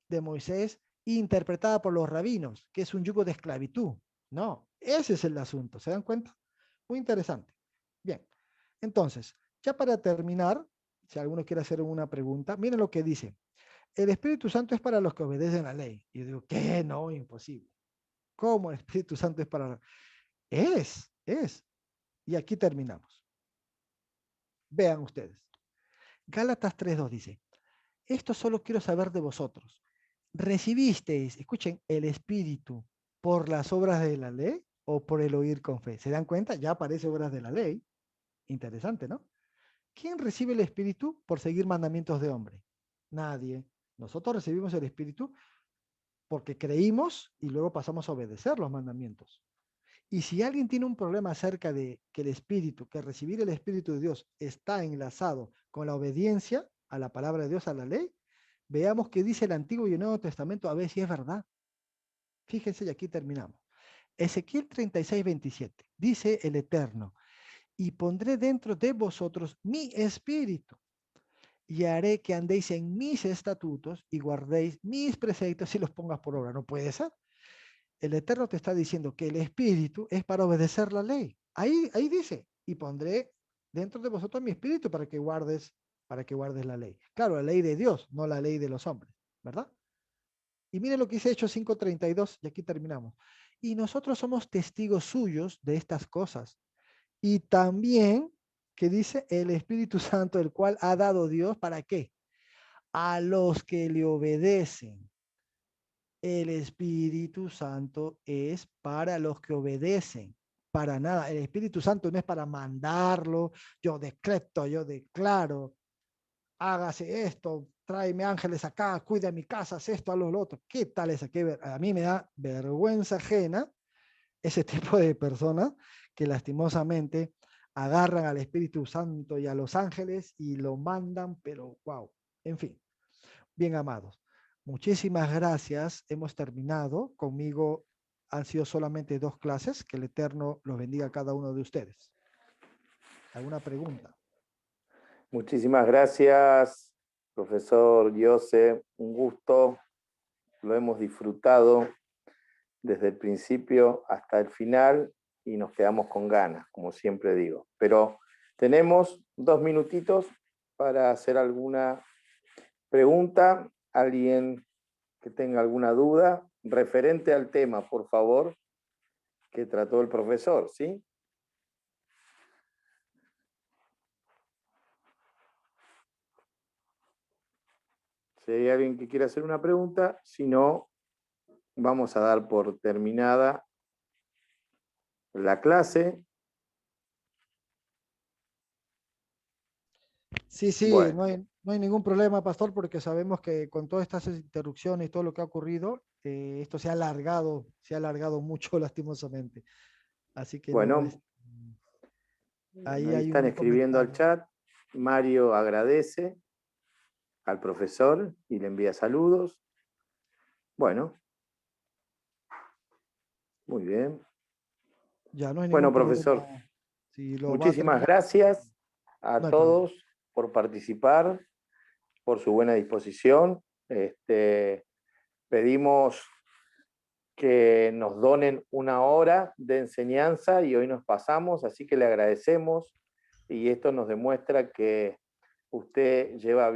de Moisés interpretada por los rabinos, que es un yugo de esclavitud. No, ese es el asunto. ¿Se dan cuenta? Muy interesante. Bien, entonces, ya para terminar, si alguno quiere hacer una pregunta, miren lo que dice. El Espíritu Santo es para los que obedecen la ley. Y yo digo, ¿qué? No, imposible. ¿Cómo el Espíritu Santo es para? Es. Y aquí terminamos. Vean ustedes. Gálatas 3:2 dice, esto solo quiero saber de vosotros. ¿Recibisteis, escuchen, el Espíritu por las obras de la ley o por el oír con fe? ¿Se dan cuenta? Ya aparece obras de la ley. Interesante, ¿no? ¿Quién recibe el Espíritu por seguir mandamientos de hombre? Nadie. Nosotros recibimos el Espíritu porque creímos y luego pasamos a obedecer los mandamientos. Y si alguien tiene un problema acerca de que el Espíritu, que recibir el Espíritu de Dios está enlazado con la obediencia a la palabra de Dios, a la ley, veamos qué dice el Antiguo y el Nuevo Testamento, a ver si es verdad. Fíjense, y aquí terminamos. Ezequiel 36:27, dice el Eterno, y pondré dentro de vosotros mi espíritu, y haré que andéis en mis estatutos y guardéis mis preceptos y los pongas por obra. No puede ser. El Eterno te está diciendo que el espíritu es para obedecer la ley. Ahí dice, y pondré dentro de vosotros mi espíritu para que guardes la ley. Claro, la ley de Dios, no la ley de los hombres, ¿verdad? Y mire lo que dice Hechos 5:32, y aquí terminamos. Y nosotros somos testigos suyos de estas cosas. Y también, que dice, el Espíritu Santo, el cual ha dado Dios, ¿para qué? A los que le obedecen. El Espíritu Santo es para los que obedecen. Para nada. El Espíritu Santo no es para mandarlo. Yo decreto, yo declaro. Hágase esto, tráeme ángeles acá, cuida mi casa, haz esto, haz lo otro. ¿Qué tal esa? A mí me da vergüenza ajena ese tipo de personas que lastimosamente agarran al Espíritu Santo y a los ángeles y lo mandan, pero wow. En fin, bien amados. Muchísimas gracias. Hemos terminado. Conmigo han sido solamente 2 clases. Que el Eterno los bendiga a cada uno de ustedes. ¿Alguna pregunta? Muchísimas gracias, profesor Joseph. Un gusto. Lo hemos disfrutado desde el principio hasta el final y nos quedamos con ganas, como siempre digo. Pero tenemos 2 minutitos para hacer alguna pregunta. Alguien que tenga alguna duda referente al tema, por favor, que trató el profesor, ¿sí? Si hay alguien que quiera hacer una pregunta, si no, vamos a dar por terminada la clase. Sí, Bueno, no hay ningún problema, pastor, porque sabemos que con todas estas interrupciones y todo lo que ha ocurrido, esto se ha alargado mucho lastimosamente. Así que no bueno, es... Ahí ahí hay están un escribiendo al comentario. chat. Mario agradece al profesor y le envía saludos. Bueno, muy bien. Ya no hay Bueno, ningún profesor, problema. Si lo va a muchísimas terminar, gracias a no hay problema. todos por participar, por su buena disposición. Pedimos que nos donen una hora de enseñanza y hoy nos pasamos, así que le agradecemos y esto nos demuestra que usted lleva bien